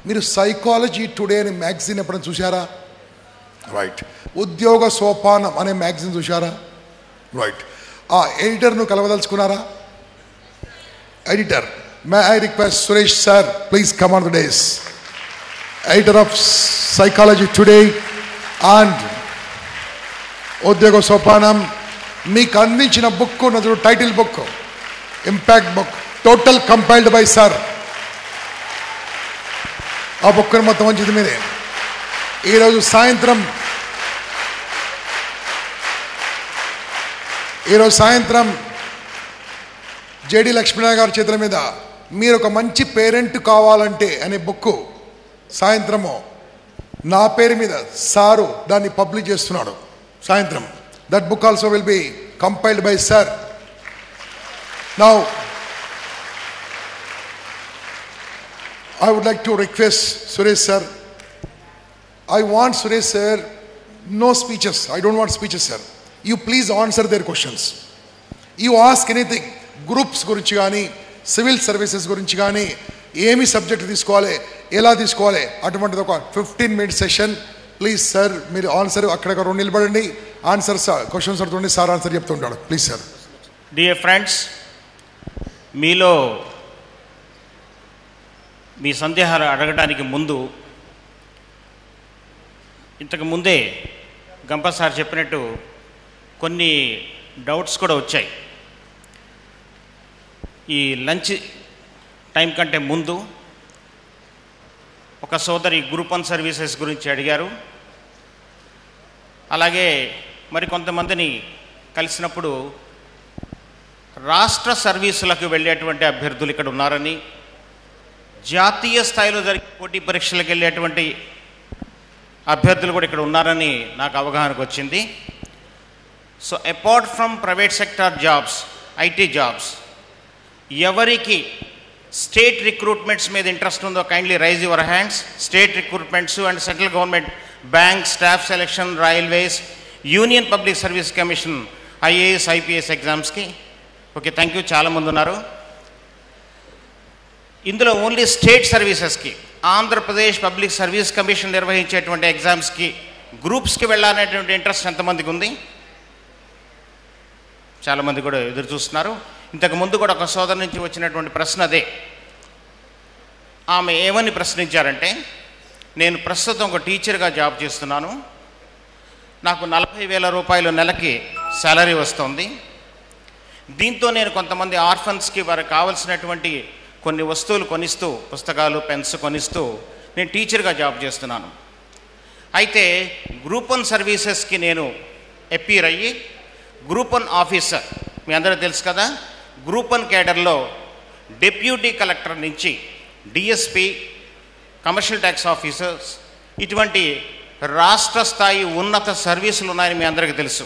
మీరు psychology today అనే magazine ఎప్పుడైనా చూసారా? రైట్. ఉద్యోగ సోపానం అనే మ్యాగజైన్ చూసారా? రైట్. ఆ ఎడిటర్ను కలవదలుచుకున్నారా? Editor, may I request Suresh sir, please come on the dais. Editor of Psychology Today and Udyoga Sopanam మీకు అందించిన బుక్ ఉన్నది, title book, impact book, total compiled by sir. ఆ బుక్ని మొత్తం మంచిది మీదే. ఈరోజు సాయంత్రం జేడి లక్ష్మీనారాయణ గారి చేతుల మీద మీరు ఒక మంచి పేరెంట్ కావాలంటే అనే బుక్ సాయంత్రము నా పేరు మీద సారు దాన్ని పబ్లిష్ చేస్తున్నాడు సాయంత్రం. That book also will be compiled by sir. Now I would like to request Suresh sir. I want Suresh sir, no speeches. I don't want speeches, sir. You please answer their questions. You ask anything. Groups గురించి కానీ, civil services గురించి కానీ, ఏమి subject తీసుకోవాలి, ఎలా తీసుకోవాలి, అటువంటిది ఒక 15 minute సెషన్. ప్లీజ్ సార్, మీరు ఆన్సర్ అక్కడక్కడ రెండు నిలబడండి, ఆన్సర్ సార్ క్వశ్చన్స్ అడుగుతుండే, సార్ ఆన్సర్ చెప్తుంటాడు. Please sir. డియర్ ఫ్రెండ్స్, మీలో మీ సందేహాలు అడగడానికి ముందు, ఇంతకు ముందే గంప సార్ చెప్పినట్టు కొన్ని డౌట్స్ కూడా వచ్చాయి. ఈ లంచ్ టైం కంటే ముందు ఒక సోదరి గ్రూప్ 1 సర్వీసెస్ గురించి అడిగారు. అలాగే మరి కొంతమందిని కలిసినప్పుడు రాష్ట్ర సర్వీసులకు వెళ్ళేటువంటి అభ్యర్థులు ఇక్కడ ఉన్నారని, జాతీయ స్థాయిలో జరిగే పోటీ పరీక్షలకు వెళ్ళేటువంటి అభ్యర్థులు కూడా ఇక్కడ ఉన్నారని నాకు అవగాహనకు వచ్చింది. So apart from private sector jobs, IT jobs, ఎవరికి స్టేట్ రిక్రూట్మెంట్స్ మీద ఇంట్రెస్ట్ ఉందో kindly raise your hands. State recruitments and central government bank, staff selection, railways, union public service commission, IAS, IPS ఎగ్జామ్స్కి. Okay, thank you. చాలామంది ఉన్నారు. ఇందులో only state సర్వీసెస్కి, Andhra Pradesh public service commission నిర్వహించేటువంటి ఎగ్జామ్స్కి, గ్రూప్స్కి వెళ్ళాలనేటువంటి ఇంట్రెస్ట్ ఎంతమందికి ఉంది? చాలామంది కూడా ఎదురు చూస్తున్నారు. ఇంతకుముందు కూడా ఒక సోదరు నుంచి వచ్చినటువంటి ప్రశ్న అదే. ఆమె ఏమని ప్రశ్నించారంటే, నేను ప్రస్తుతం ఒక టీచర్గా జాబ్ చేస్తున్నాను, నాకు 40,000 రూపాయలు నెలకి శాలరీ వస్తుంది. దీంతో నేను కొంతమంది ఆర్ఫన్స్కి వారికి కావలసినటువంటి కొన్ని వస్తువులు కొనిస్తూ, పుస్తకాలు, పెన్స్ కొనిస్తూ నేను టీచర్గా జాబ్ చేస్తున్నాను. అయితే గ్రూప్ 1 సర్వీసెస్కి నేను అపీర్ అయ్యి గ్రూప్ 1 ఆఫీసర్, మీ అందరూ తెలుసు కదా, గ్రూప్ 1 కేడర్లో డిప్యూటీ కలెక్టర్ నుంచి డిఎస్పి, కమర్షియల్ ట్యాక్స్ ఆఫీసర్స్, ఇటువంటి రాష్ట్ర స్థాయి ఉన్నత సర్వీసులు ఉన్నాయని మీ అందరికీ తెలుసు.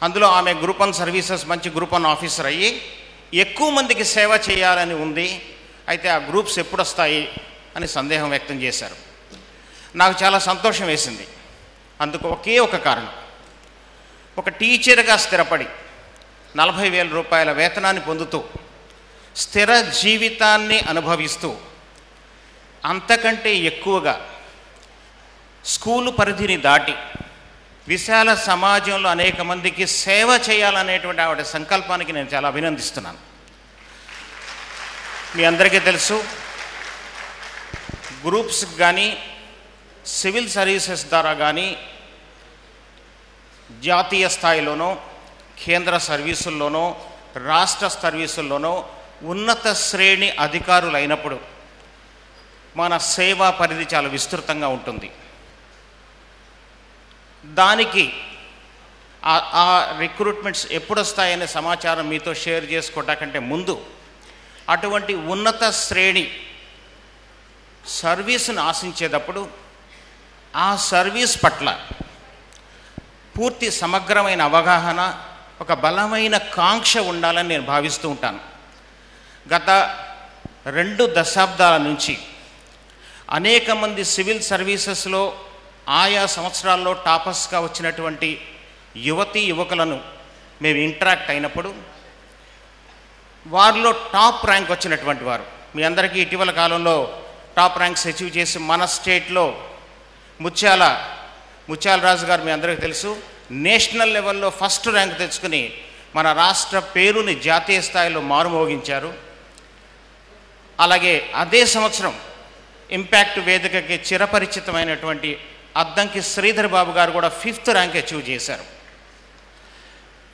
అందులో ఆమె గ్రూప్ 1 సర్వీసెస్ మంచి గ్రూప్ 1 ఆఫీసర్ అయ్యి ఎక్కువ మందికి సేవ చేయాలని ఉంది. అయితే ఆ గ్రూప్స్ ఎప్పుడు వస్తాయి అని సందేహం వ్యక్తం చేశారు. నాకు చాలా సంతోషం వేసింది. అందుకు ఒకే ఒక కారణం, ఒక టీచర్గా స్థిరపడి 40,000 రూపాయల వేతనాన్ని పొందుతూ స్థిర జీవితాన్ని అనుభవిస్తూ అంతకంటే ఎక్కువగా స్కూలు పరిధిని దాటి విశాల సమాజంలో అనేక మందికి సేవ చేయాలనేటువంటి ఆవిడ సంకల్పానికి నేను చాలా అభినందిస్తున్నాను. మీ అందరికీ తెలుసు, గ్రూప్స్ కానీ, సివిల్ సర్వీసెస్ ద్వారా కానీ, జాతీయ స్థాయిలోనో, కేంద్ర సర్వీసుల్లోనో, రాష్ట్ర సర్వీసుల్లోనో ఉన్నత శ్రేణి అధికారులు అయినప్పుడు మన సేవా పరిధి చాలా విస్తృతంగా ఉంటుంది. దానికి ఆ రిక్రూట్మెంట్స్ ఎప్పుడు వస్తాయనే సమాచారం మీతో షేర్ చేసుకోవటానికంటే ముందు, అటువంటి ఉన్నత శ్రేణి సర్వీసును ఆశించేటప్పుడు ఆ సర్వీస్ పట్ల పూర్తి సమగ్రమైన అవగాహన, ఒక బలమైన కాంక్ష ఉండాలని నేను భావిస్తూ ఉంటాను. గత 2 దశాబ్దాల నుంచి అనేక మంది సివిల్ సర్వీసెస్లో ఆయా సంవత్సరాల్లో టాపర్స్గా వచ్చినటువంటి యువతీ యువకులను మేము ఇంటరాక్ట్ అయినప్పుడు వారిలో టాప్ ర్యాంక్ వచ్చినటువంటి వారు, మీ అందరికీ ఇటీవల కాలంలో టాప్ ర్యాంక్స్ అచీవ్ చేసి మన స్టేట్లో ముత్యాల రాజు గారు మీ అందరికీ తెలుసు, నేషనల్ లెవెల్లో ఫస్ట్ ర్యాంక్ తెచ్చుకుని మన రాష్ట్ర పేరుని జాతీయ స్థాయిలో మారుమోగించారు. అలాగే అదే సంవత్సరం ఇంపాక్ట్ వేదికకి చిరపరిచితమైనటువంటి అద్దంకి శ్రీధర్ బాబు గారు కూడా 5th ర్యాంక్ అచీవ్ చేశారు.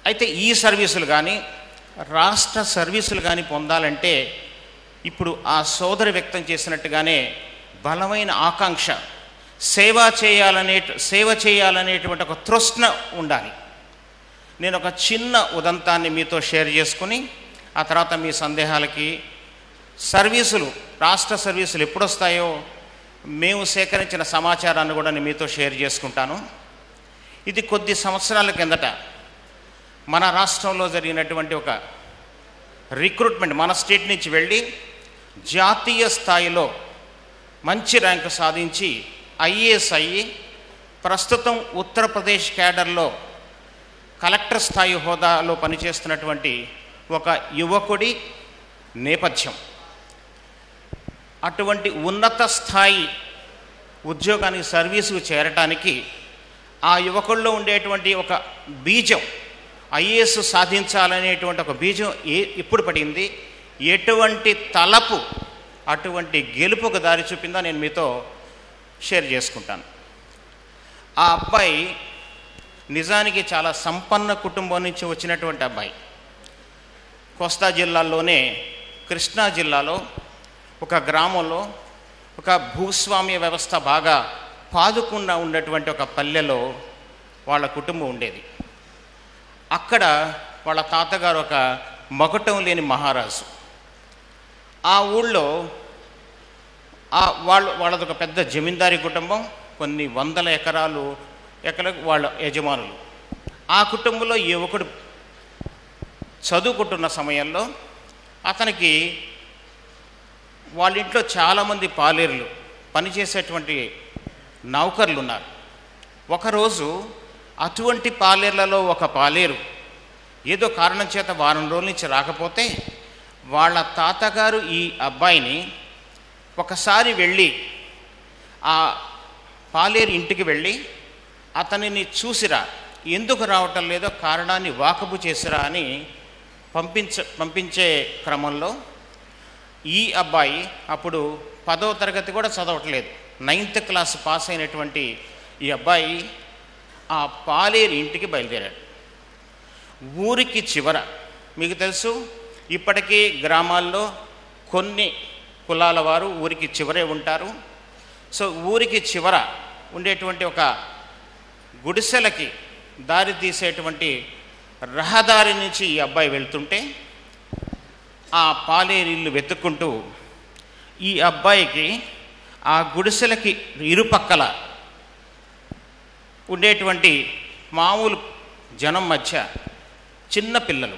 అయితే ఈ సర్వీసులు కానీ రాష్ట్ర సర్వీసులు కానీ పొందాలంటే ఇప్పుడు ఆ సోదరి వ్యక్తం చేసినట్టుగానే బలమైన ఆకాంక్ష, సేవ చేయాలనేటువంటి ఒక తృష్ణ ఉండాలి. నేను ఒక చిన్న ఉదంతాన్ని మీతో షేర్ చేసుకుని ఆ తర్వాత మీ సందేహాలకి రాష్ట్ర సర్వీసులు ఎప్పుడు వస్తాయో మేము సేకరించిన సమాచారాన్ని కూడా నేను మీతో షేర్ చేసుకుంటాను. ఇది కొద్ది సంవత్సరాల కిందట మన రాష్ట్రంలో జరిగినటువంటి ఒక రిక్రూట్మెంట్. మన స్టేట్ నుంచి వెళ్ళి జాతీయ స్థాయిలో మంచి ర్యాంకు సాధించి ఐఏఎస్ అయ్యి ప్రస్తుతం ఉత్తరప్రదేశ్ క్యాడర్లో కలెక్టర్ స్థాయి హోదాలో పనిచేస్తున్నటువంటి ఒక యువకుడి నేపథ్యం. అటువంటి ఉన్నత స్థాయి ఉద్యోగానికి సర్వీసుకు చేరటానికి ఆ యువకుల్లో ఉండేటువంటి ఒక బీజం, ఐఏఎస్ సాధించాలనేటువంటి ఒక బీజం ఎప్పుడు పడింది, ఎటువంటి తలపు అటువంటి గెలుపుకు దారి చూపిందో నేను మీతో షేర్ చేసుకుంటాను. ఆ అబ్బాయి నిజానికి చాలా సంపన్న కుటుంబం నుంచి వచ్చినటువంటి అబ్బాయి. కోస్తా జిల్లాలోనే కృష్ణా జిల్లాలో ఒక గ్రామంలో ఒక భూస్వామ్య వ్యవస్థ బాగా పాదుకుండా ఉన్నటువంటి ఒక పల్లెలో వాళ్ళ కుటుంబం ఉండేది. అక్కడ వాళ్ళ తాతగారు ఒక మకుటం లేని మహారాజు. ఆ ఊళ్ళో వాళ్ళది ఒక పెద్ద జమీందారీ కుటుంబం, కొన్ని వందల ఎకరాలకు వాళ్ళ యజమానులు. ఆ కుటుంబంలో యువకుడు చదువుకుంటున్న సమయంలో అతనికి వాళ్ళ ఇంట్లో చాలామంది పాలేరులు, పనిచేసేటువంటి నౌకర్లు ఉన్నారు. ఒకరోజు అటువంటి పాలేర్లలో ఒక పాలేరు ఏదో కారణం చేత వారం రోజుల నుంచి రాకపోతే వాళ్ళ తాతగారు ఈ అబ్బాయిని ఒకసారి వెళ్ళి ఆ పాలేరు ఇంటికి వెళ్ళి అతనిని చూసిరా, ఎందుకు రావటం లేదో కారణాన్ని వాకబు చేసిరా అని పంపించే క్రమంలో ఈ అబ్బాయి అప్పుడు 10వ తరగతి కూడా చదవట్లేదు, 9th క్లాస్ పాస్ అయినటువంటి ఈ అబ్బాయి ఆ పాలేరు ఇంటికి బయలుదేరాడు. ఊరికి చివర, మీకు తెలుసు ఇప్పటికీ గ్రామాల్లో కొన్ని కులాల వారు ఊరికి చివరే ఉంటారు. సో ఊరికి చివర ఉండేటువంటి ఒక గుడిసెలకి దారి తీసేటువంటి రహదారి నుంచి ఈ అబ్బాయి వెళ్తుంటే ఆ పాలేరు ఇల్లు వెతుక్కుంటూ ఈ అబ్బాయికి ఆ గుడిసెలకి ఇరుపక్కల ఉండేటువంటి మామూలు జనం మధ్య చిన్న పిల్లలు,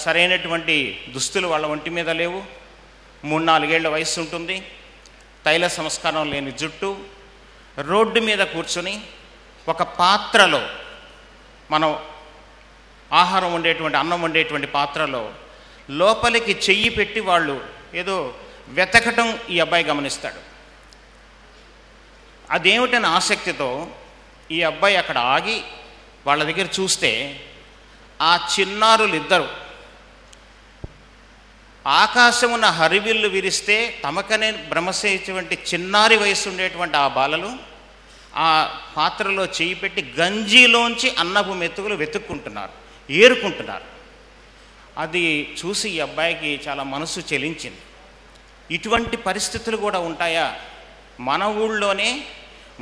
సరైనటువంటి దుస్తులు వాళ్ళ ఒంటి మీద లేవు, 3-4 ఏళ్ల వయసు ఉంటుంది, తైల సంస్కారం లేని జుట్టు, రోడ్డు మీద కూర్చొని ఒక పాత్రలో మనం ఆహారం వండేటువంటి అన్నం వండేటువంటి పాత్రలో లోపలికి చెయ్యి పెట్టి వాళ్ళు ఏదో వెతకటం ఈ అబ్బాయి గమనిస్తాడు. అదేమిటని ఆసక్తితో ఈ అబ్బాయి అక్కడ ఆగి వాళ్ళ దగ్గర చూస్తే ఆ చిన్నారులు ఇద్దరు ఆకాశమున హరివిల్లు విరిస్తే తమకనే భ్రమసేటువంటి చిన్నారి వయసు ఉండేటువంటి ఆ బాలలు ఆ పాత్రలో చేయి పెట్టి గంజిలోంచి అన్నపు మెతుకులు వెతుక్కుంటున్నారు, ఏరుకుంటున్నారు. అది చూసి ఈ అబ్బాయికి చాలా మనసు చెలించింది. ఇటువంటి పరిస్థితులు కూడా ఉంటాయా? మన ఊళ్ళోనే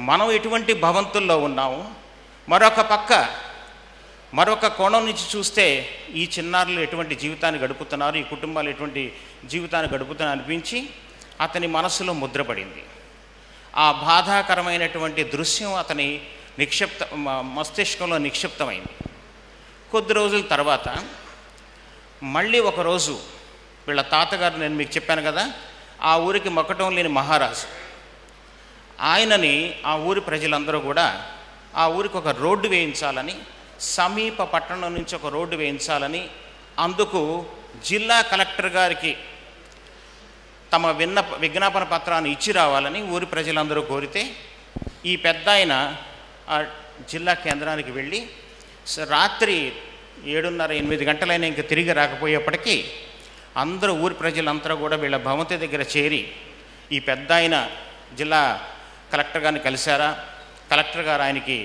మనం ఎటువంటి భవంతుల్లో ఉన్నాము, మరొక కోణం నుంచి చూస్తే ఈ చిన్నారులు ఎటువంటి జీవితాన్ని గడుపుతున్నారు, ఈ కుటుంబాలు ఎటువంటి జీవితాన్ని గడుపుతున్నారు అనిపించి అతని మనసులో ముద్రపడింది. ఆ బాధాకరమైనటువంటి దృశ్యం అతని మస్తిష్కంలో నిక్షిప్తమైంది. కొద్ది రోజుల తర్వాత మళ్ళీ ఒకరోజు వీళ్ళ తాతగారు, నేను మీకు చెప్పాను కదా, ఆ ఊరికి మకుటం లేని మహారాజు, ఆయనని ఆ ఊరి ప్రజలందరూ కూడా ఆ ఊరికి ఒక రోడ్డు వేయించాలని, సమీప పట్టణం నుంచి ఒక రోడ్డు వేయించాలని అందుకు జిల్లా కలెక్టర్ గారికి తమ విజ్ఞాపన పత్రాన్ని ఇచ్చి రావాలని ఊరి ప్రజలందరూ కోరితే ఈ పెద్ద ఆయన ఆ జిల్లా కేంద్రానికి వెళ్ళి రాత్రి 7:30-8 గంటలైనా ఇంకా తిరిగి రాకపోయేప్పటికీ అందరూ ఊరి ప్రజలంతా కూడా వీళ్ళ భవంతి దగ్గర చేరి ఈ పెద్ద ఆయన జిల్లా కలెక్టర్ గారిని కలిశారా, కలెక్టర్ గారు ఆయనకి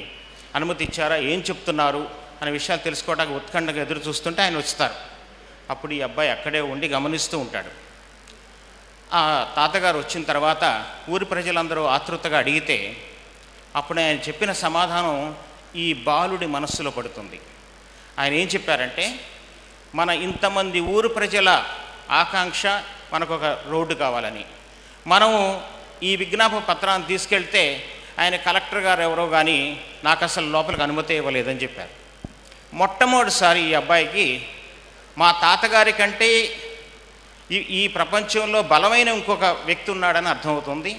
అనుమతి ఇచ్చారా, ఏం చెప్తున్నారు అనే విషయాలు తెలుసుకోవడానికి ఉత్కంఠగా ఎదురు చూస్తుంటే ఆయన వస్తారు. అప్పుడు ఈ అబ్బాయి అక్కడే ఉండి గమనిస్తూ ఉంటాడు. ఆ తాతగారు వచ్చిన తర్వాత ఊరి ప్రజలందరూ ఆతృతగా అడిగితే అప్పుడు ఆయన చెప్పిన సమాధానం ఈ బాలుడి మనస్సులో పడుతుంది. ఆయన ఏం చెప్పారంటే, మన ఇంతమంది ఊరు ప్రజల ఆకాంక్ష మనకు ఒక రోడ్డు కావాలని, మనము ఈ విజ్ఞాపన పత్రాన్ని తీసుకెళ్తే ఆయన కలెక్టర్ గారు ఎవరో కానీ నాకు అసలు లోపలికి అనుమతి ఇవ్వలేదని చెప్పారు. మొట్టమొదటిసారి ఈ అబ్బాయికి మా తాతగారి కంటే ఈ ప్రపంచంలో బలమైన ఇంకొక వ్యక్తి ఉన్నాడని అర్థమవుతుంది.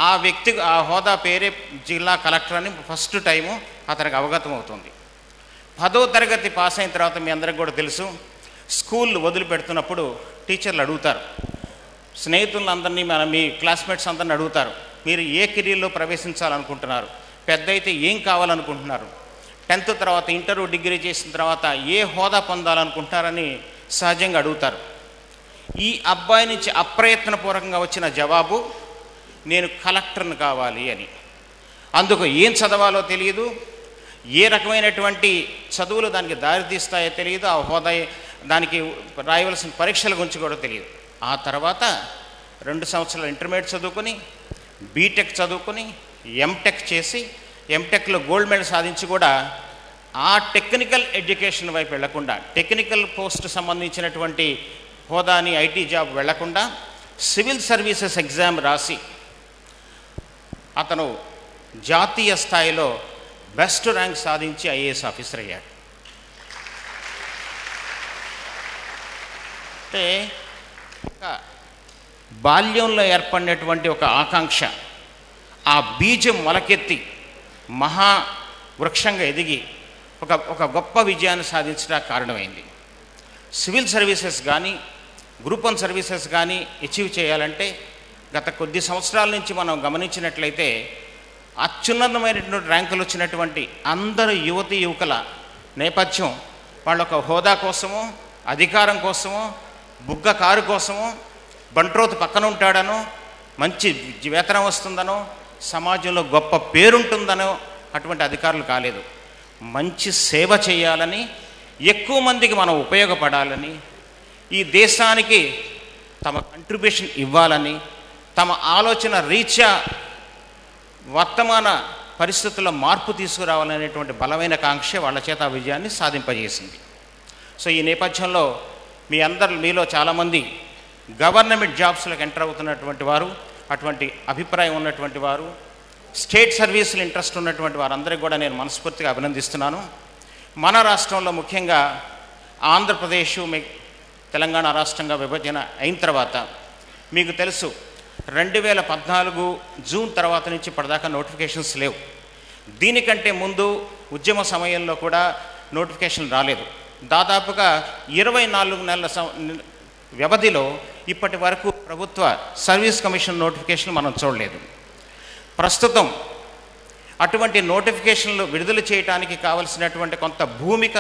ఆ వ్యక్తి ఆ హోదా పేరే జిల్లా కలెక్టర్ అని ఫస్ట్ టైము అతనికి అవగతం అవుతుంది. 10వ తరగతి పాస్ అయిన తర్వాత మీ అందరికి కూడా తెలుసు, స్కూల్ వదిలిపెడుతున్నప్పుడు టీచర్లు అడుగుతారు, స్నేహితులందరినీ మీ క్లాస్మేట్స్ అందరిని అడుగుతారు, మీరు ఏ కెరీర్లో ప్రవేశించాలనుకుంటున్నారు, పెద్ద అయితే ఏం కావాలనుకుంటున్నారు, 10th తర్వాత ఇంటర్ డిగ్రీ చేసిన తర్వాత ఏ హోదా పొందాలనుకుంటున్నారని సహజంగా అడుగుతారు. ఈ అబ్బాయి నుంచి అప్రయత్నపూర్వకంగా వచ్చిన జవాబు, నేను కలెక్టర్ని కావాలి అని. అందుకు ఏం చదవాలో తెలియదు, ఏ రకమైనటువంటి చదువులు దానికి దారితీస్తాయో తెలియదు, ఆ హోదా దానికి రాయవలసిన పరీక్షల గురించి కూడా తెలియదు. ఆ తర్వాత 2 సంవత్సరాలు ఇంటర్మీడియట్ చదువుకొని, బీటెక్ చదువుకొని, ఎంటెక్ చేసి, ఎంటెక్లో గోల్డ్ మెడల్ సాధించి కూడా ఆ టెక్నికల్ ఎడ్యుకేషన్ వైపు వెళ్లకుండా, టెక్నికల్ పోస్ట్ సంబంధించినటువంటి హోదాని ఐటీ జాబ్ వెళ్లకుండా సివిల్ సర్వీసెస్ ఎగ్జామ్ రాసి అతను జాతీయ స్థాయిలో బెస్ట్ ర్యాంక్ సాధించి ఐఏఎస్ ఆఫీసర్ అయ్యాడు. అంటే బాల్యంలో ఏర్పడినటువంటి ఒక ఆకాంక్ష ఆ బీజం మొలకెత్తి మహా వృక్షంగా ఎదిగి ఒక గొప్ప విజయాన్ని సాధించడానికి కారణమైంది. సివిల్ సర్వీసెస్ కానీ గ్రూప్ 1 సర్వీసెస్ కానీ అచీవ్ చేయాలంటే గత కొద్ది సంవత్సరాల నుంచి మనం గమనించినట్లయితే అత్యున్నతమైనటువంటి ర్యాంకులు వచ్చినటువంటి అందరు యువతీ యువకుల నేపథ్యం వాళ్ళొక హోదా కోసమో, అధికారం కోసమో, బుగ్గ కారు కోసమో, బంట్రోతు పక్కన ఉంటాడనో, మంచి వేతనం వస్తుందనో, సమాజంలో గొప్ప పేరుంటుందనో అటువంటి అధికారులు కాలేదు. మంచి సేవ చేయాలని, ఎక్కువ మందికి మనం ఉపయోగపడాలని, ఈ దేశానికి తమ కంట్రిబ్యూషన్ ఇవ్వాలని, తమ ఆలోచన రీత్యా వర్తమాన పరిస్థితుల్లో మార్పు తీసుకురావాలనేటువంటి బలమైన కాంక్ష వాళ్ళ చేత ఆ విజయాన్ని సాధింపజేసింది. సో ఈ నేపథ్యంలో మీలో చాలామంది గవర్నమెంట్ జాబ్స్లోకి ఎంటర్ అవుతున్నటువంటి వారు, అటువంటి అభిప్రాయం ఉన్నటువంటి వారు, స్టేట్ సర్వీసులు ఇంట్రెస్ట్ ఉన్నటువంటి వారందరికీ కూడా నేను మనస్ఫూర్తిగా అభినందిస్తున్నాను. మన రాష్ట్రంలో ముఖ్యంగా ఆంధ్రప్రదేశ్ తెలంగాణ రాష్ట్రంగా విభజన అయిన తర్వాత మీకు తెలుసు 2014 జూన్ తర్వాత నుంచి ఇప్పటిదాకా నోటిఫికేషన్స్ లేవు. దీనికంటే ముందు ఉద్యమ సమయంలో కూడా నోటిఫికేషన్ రాలేదు. దాదాపుగా 24 నెలల వ్యవధిలో ఇప్పటి వరకు ప్రభుత్వ సర్వీస్ కమిషన్ నోటిఫికేషన్ మనం చూడలేదు. ప్రస్తుతం అటువంటి నోటిఫికేషన్లు విడుదల చేయడానికి కావలసినటువంటి కొంత భూమిక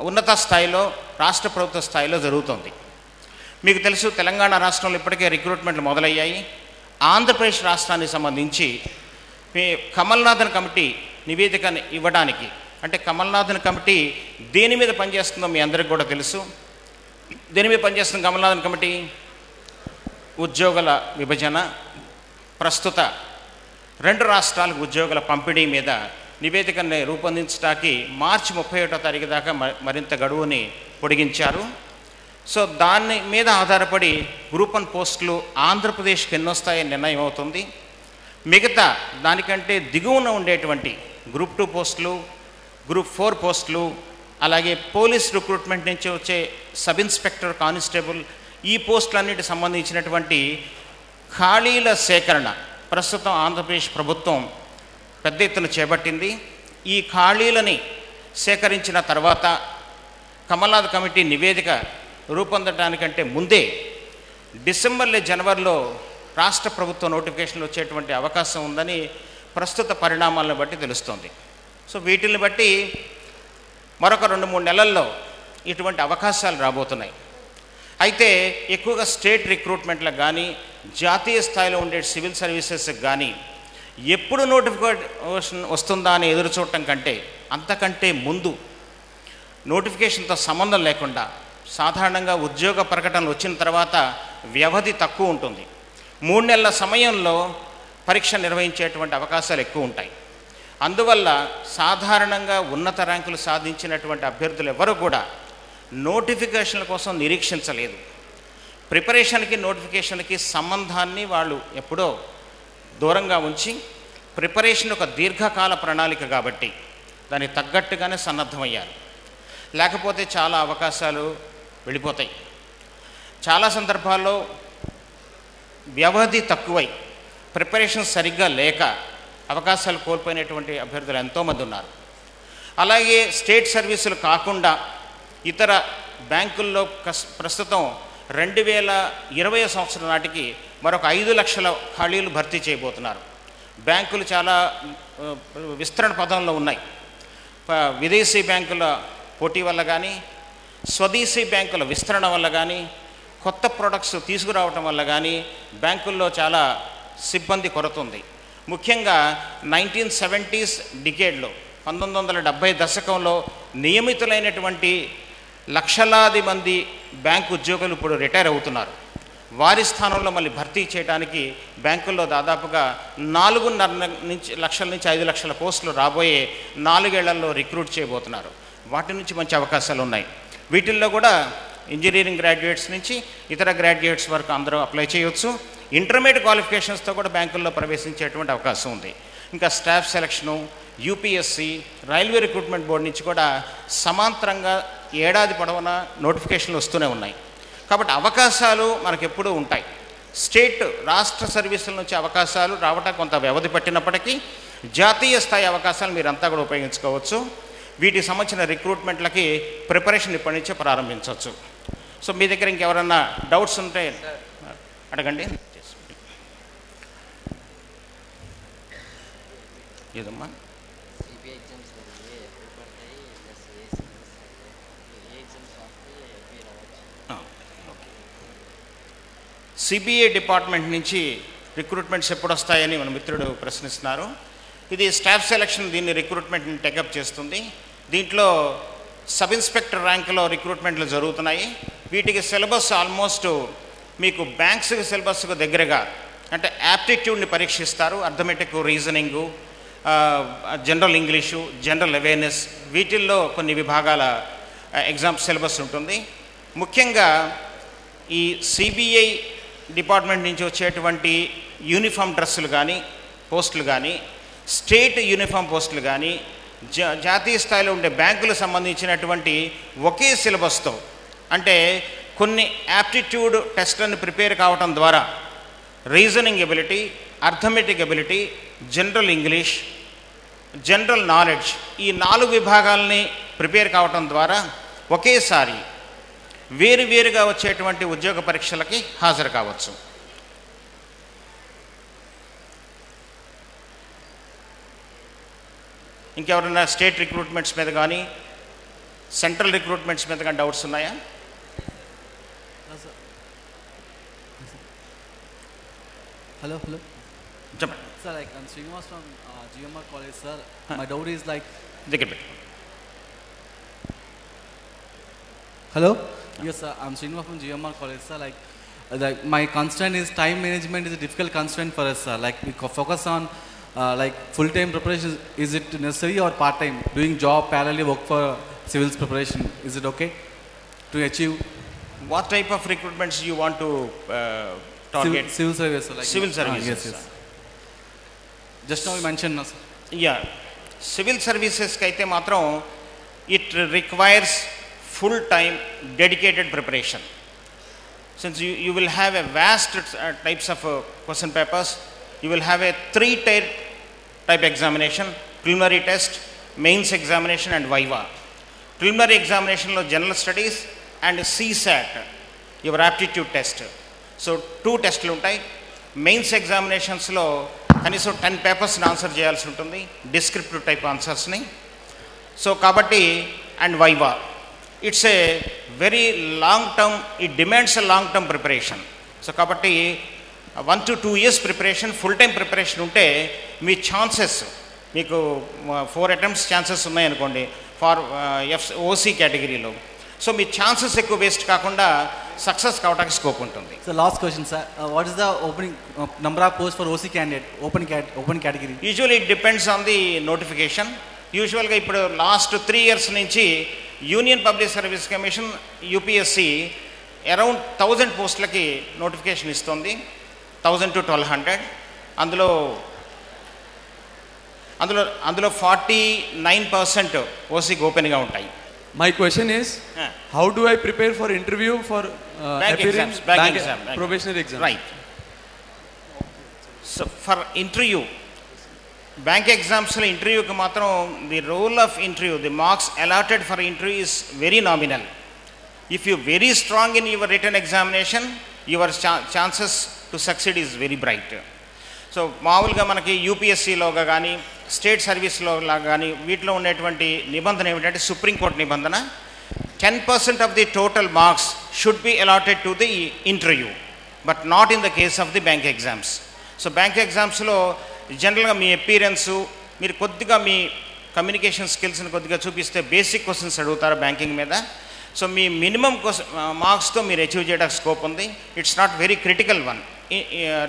ఉన్నత స్థాయిలో రాష్ట్ర ప్రభుత్వ స్థాయిలో జరుగుతుంది. మీకు తెలుసు, తెలంగాణ రాష్ట్రంలో ఇప్పటికే రిక్రూట్మెంట్లు మొదలయ్యాయి. ఆంధ్రప్రదేశ్ రాష్ట్రానికి సంబంధించి కమల్నాథన్ కమిటీ నివేదికను ఇవ్వడానికి, అంటే కమల్నాథన్ కమిటీ దేని మీద పనిచేస్తుందో మీ అందరికీ కూడా తెలుసు. దేని మీద పనిచేస్తుంది కమల్నాథన్ కమిటీ? ఉద్యోగుల విభజన, ప్రస్తుత 2 రాష్ట్రాలకు ఉద్యోగుల పంపిణీ మీద నివేదికను రూపొందించడానికి మార్చి 31వ తారీఖు దాకా మరింత గడువుని పొడిగించారు. సో దాని మీద ఆధారపడి గ్రూప్ 1 పోస్టులు ఆంధ్రప్రదేశ్కి ఎన్నొస్తాయని నిర్ణయం అవుతుంది. మిగతా దానికంటే దిగువన ఉండేటువంటి గ్రూప్ 2 పోస్టులు, గ్రూప్ 4 పోస్టులు, అలాగే పోలీస్ రిక్రూట్మెంట్ నుంచి వచ్చే సబ్ ఇన్స్పెక్టర్, కానిస్టేబుల్, ఈ పోస్టులన్నిటికి సంబంధించినటువంటి ఖాళీల సేకరణ ప్రస్తుతం ఆంధ్రప్రదేశ్ ప్రభుత్వం పెద్ద ఎత్తున చేపట్టింది. ఈ ఖాళీలని సేకరించిన తర్వాత కమల్నాథ్ కమిటీ నివేదిక రూపొందడానికంటే ముందే డిసెంబర్ జనవరిలో రాష్ట్ర ప్రభుత్వ నోటిఫికేషన్లు వచ్చేటువంటి అవకాశం ఉందని ప్రస్తుత పరిణామాలను బట్టి తెలుస్తోంది. సో వీటిని బట్టి మరొక 2-3 నెలల్లో ఇటువంటి అవకాశాలు రాబోతున్నాయి. అయితే ఎక్కువగా స్టేట్ రిక్రూట్మెంట్లకు కానీ జాతీయ స్థాయిలో ఉండే సివిల్ సర్వీసెస్కి కానీ ఎప్పుడు నోటిఫికేషన్ వస్తుందా అని ఎదురు చూడటం కంటే అంతకంటే ముందు నోటిఫికేషన్తో సంబంధం లేకుండా సాధారణంగా ఉద్యోగ ప్రకటనలు వచ్చిన తర్వాత వ్యవధి తక్కువ ఉంటుంది. 3 నెలల సమయంలో పరీక్ష నిర్వహించేటువంటి అవకాశాలు ఎక్కువ ఉంటాయి. అందువల్ల సాధారణంగా ఉన్నత ర్యాంకులు సాధించినటువంటి అభ్యర్థులు ఎవరు కూడా నోటిఫికేషన్ల కోసం నిరీక్షించలేదు. ప్రిపరేషన్కి నోటిఫికేషన్కి సంబంధాన్ని వాళ్ళు ఎప్పుడో దూరంగా ఉంచి ప్రిపరేషన్ ఒక దీర్ఘకాల ప్రణాళిక కాబట్టి దానికి తగ్గట్టుగానే సన్నద్ధమయ్యారు. లేకపోతే చాలా అవకాశాలు వెళ్ళిపోతాయి. చాలా సందర్భాల్లో వ్యవధి తక్కువై ప్రిపరేషన్ సరిగ్గా లేక అవకాశాలు కోల్పోయినటువంటి అభ్యర్థులు ఎంతోమంది ఉన్నారు. అలాగే స్టేట్ సర్వీసులు కాకుండా ఇతర బ్యాంకుల్లో ప్రస్తుతం 2020 సంవత్సరం నాటికి మరొక 5 లక్షల ఖాళీలు భర్తీ చేయబోతున్నారు. బ్యాంకులు చాలా విస్తరణ పదంలో ఉన్నాయి. విదేశీ బ్యాంకుల పోటీ వల్ల కానీ స్వదేశీ బ్యాంకుల విస్తరణ వల్ల కానీ కొత్త ప్రొడక్ట్స్ తీసుకురావటం వల్ల కానీ బ్యాంకుల్లో చాలా సిబ్బంది కొరత ఉంది. ముఖ్యంగా 1970s డికేడ్లో 1970 దశకంలో నియమితులైనటువంటి లక్షలాది మంది బ్యాంకు ఉద్యోగులు ఇప్పుడు రిటైర్ అవుతున్నారు. వారి స్థానంలో మళ్ళీ భర్తీ చేయడానికి బ్యాంకుల్లో దాదాపుగా 4.5 లక్షల నుంచి 5 లక్షల పోస్టులు రాబోయే 4 ఏళ్లలో రిక్రూట్ చేయబోతున్నారు. వాటి నుంచి మంచి అవకాశాలు ఉన్నాయి. వీటిల్లో కూడా ఇంజనీరింగ్ గ్రాడ్యుయేట్స్ నుంచి ఇతర గ్రాడ్యుయేట్స్ వరకు అందరూ అప్లై చేయవచ్చు. ఇంటర్మీడియట్ క్వాలిఫికేషన్స్తో కూడా బ్యాంకుల్లో ప్రవేశించేటువంటి అవకాశం ఉంది. ఇంకా staff selection, UPSC, railway recruitment board నుంచి కూడా సమాంతరంగా ఏడాది పొడవునా నోటిఫికేషన్లు వస్తూనే ఉన్నాయి. కాబట్టి అవకాశాలు మనకెప్పుడూ ఉంటాయి. రాష్ట్ర సర్వీసుల నుంచి అవకాశాలు రావటం కొంత వ్యవధి పట్టినప్పటికీ జాతీయ స్థాయి అవకాశాలు మీరంతా కూడా ఉపయోగించుకోవచ్చు. వీటికి సంబంధించిన రిక్రూట్మెంట్లకి ప్రిపరేషన్ ఇప్పటి నుంచే ప్రారంభించవచ్చు. సో మీ దగ్గర ఇంకెవరన్నా డౌట్స్ ఉంటే అడగండి. ఏదమ్మా? సిబిఐ డిపార్ట్మెంట్ నుంచి రిక్రూట్మెంట్స్ ఎప్పుడు వస్తాయని మన మిత్రుడు ప్రశ్నిస్తున్నారు. ఇది స్టాఫ్ సెలక్షన్ దీన్ని రిక్రూట్మెంట్ని టేకప్ చేస్తుంది. దీంట్లో సబ్ ఇన్స్పెక్టర్ ర్యాంకులో రిక్రూట్మెంట్లు జరుగుతున్నాయి. వీటికి సిలబస్ ఆల్మోస్ట్ మీకు బ్యాంక్స్కి సిలబస్కు దగ్గరగా, అంటే యాప్టిట్యూడ్ని పరీక్షిస్తారు. Arithmetic, reasoning, general English, general awareness, వీటిల్లో కొన్ని విభాగాల ఎగ్జామ్ సిలబస్ ఉంటుంది. ముఖ్యంగా ఈ సిబిఐ డిపార్ట్మెంట్ నుంచి వచ్చేటువంటి యూనిఫామ్ డ్రెస్సులు కానీ, పోస్టులు కానీ, స్టేట్ యూనిఫామ్ పోస్టులు కానీ, జాతీయ స్థాయిలో ఉండే బ్యాంకులకు సంబంధించినటువంటి ఒకే సిలబస్తో, అంటే కొన్ని యాప్టిట్యూడ్ టెస్ట్లను ప్రిపేర్ కావటం ద్వారా reasoning ability, arithmetic ability, general English, general knowledge, ఈ 4 విభాగాలని ప్రిపేర్ కావటం ద్వారా ఒకేసారి వేరువేరుగా వచ్చేటువంటి ఉద్యోగ పరీక్షలకి హాజరు కావచ్చు. ఇంకెవరైనా స్టేట్ రిక్రూట్మెంట్స్ మీద కానీ సెంట్రల్ రిక్రూట్మెంట్స్ మీద కానీ డౌట్స్ ఉన్నాయా? Hello. చెప్పండి. Sir, I'm Srinivas from GMR College, sir. My doubt is Hello? Yes, sir. I'm Srinivas from GMR College, sir. My constraint is time management is a difficult constraint for us, sir. We focus on full-time preparation. Is it necessary or part-time? Doing job, parallelly work for civils preparation. Is it okay to achieve? What type of recruitments you want to target? Civil service. Civil services. Yes. Just now you mentioned, no, sir. Yeah. Civil services kaite matram it requires full-time dedicated preparation. Since you will have a vast types of question papers, you will have a 3-tier type examination: preliminary test, mains examination and viva. Preliminary examination lo general studies and CSAT, your aptitude test. So 2 టెస్టులు ఉంటాయి. Mains ఎగ్జామినేషన్స్లో కనీసం 10 పేపర్స్ని answer చేయాల్సి ఉంటుంది, descriptive type ఆన్సర్స్ని. So కాబట్టి and viva, it's a very long term, it demands a long term preparation. So కాబట్టి 1 to 2 years preparation, full time preparation ఉంటే మీ chances, మీకు 4 attempts chances ఉన్నాయనుకోండి ఫార్ ఓసీ కేటగిరీలో, సో మీ chances ఎక్కువ waste కాకుండా success కావడానికి scope ఉంటుంది. So last question, sir. What is the opening number of posts for OC candidate, open category? Usually it depends on the notification. యూజువల్గా ఇప్పుడు last 3 years నుంచి union public service commission UPSC around 1000 పోస్టులకి notification ఇస్తుంది, 1000 to 1200. అందులో 49% ఓసీకి ఓపెన్గా ఉంటాయి. My question is, how do I prepare for interview for Bank appearing exams, bank exam, probationary exam? Right. So for interview, bank ఎగ్జామ్స్లో ఇంటర్వ్యూకి మాత్రం the role of interview, the marks allotted for interview is very nominal. If you very strong in your written examination, your chances to succeed is very bright. So మామూలుగా మనకి యూపీఎస్సీలోగా కానీ state సర్వీస్లో లాగా కానీ వీటిలో ఉండేటువంటి నిబంధన ఏమిటంటే, సుప్రీంకోర్టు నిబంధన 10% of the total marks should be allotted to the interview, but not in the case of the bank exams. So bank ఎగ్జామ్స్లో జనరల్గా మీ అపీరెన్సు, మీరు కొద్దిగా మీ కమ్యూనికేషన్ స్కిల్స్ని కొద్దిగా చూపిస్తే బేసిక్ క్వశ్చన్స్ అడుగుతారు బ్యాంకింగ్ మీద. సో మీ మినిమం మార్క్స్తో మీరు అచీవ్ చేయడానికి స్కోప్ ఉంది. It's not very critical one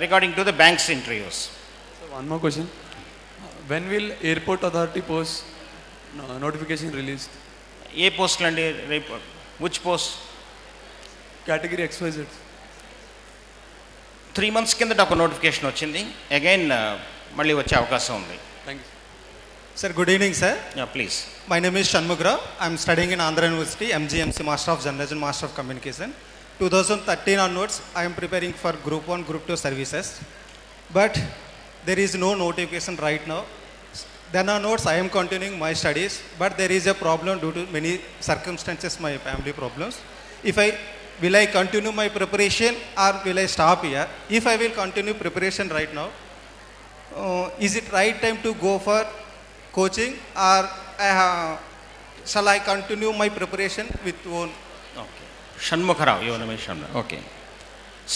regarding to the banks interviews. So one more question. When will airport authority post notification released? ఏ పోస్టులు అండి? రేపు which post? Category XYZ. 3 months కిందట ఒక notification వచ్చింది, again మళ్ళీ వచ్చే అవకాశం ఉంది. Thank you. Sir, good evening, sir. Please. My name is Shanmugra. I am studying in Andhra University, MGMC, Master of Journalism, Master of Communication. 2013 onwards, I am preparing for Group 1, Group 2 services. But there is no notification right now. Then onwards, I am continuing my studies. But there is a problem due to many circumstances, my family problems. Will I continue my preparation or will I stop here? If I will continue preparation right now, is it right time to go for coaching or shall I continue my preparation with own? Okay, Shanmukha Rao, యువన Shanmukha. Okay,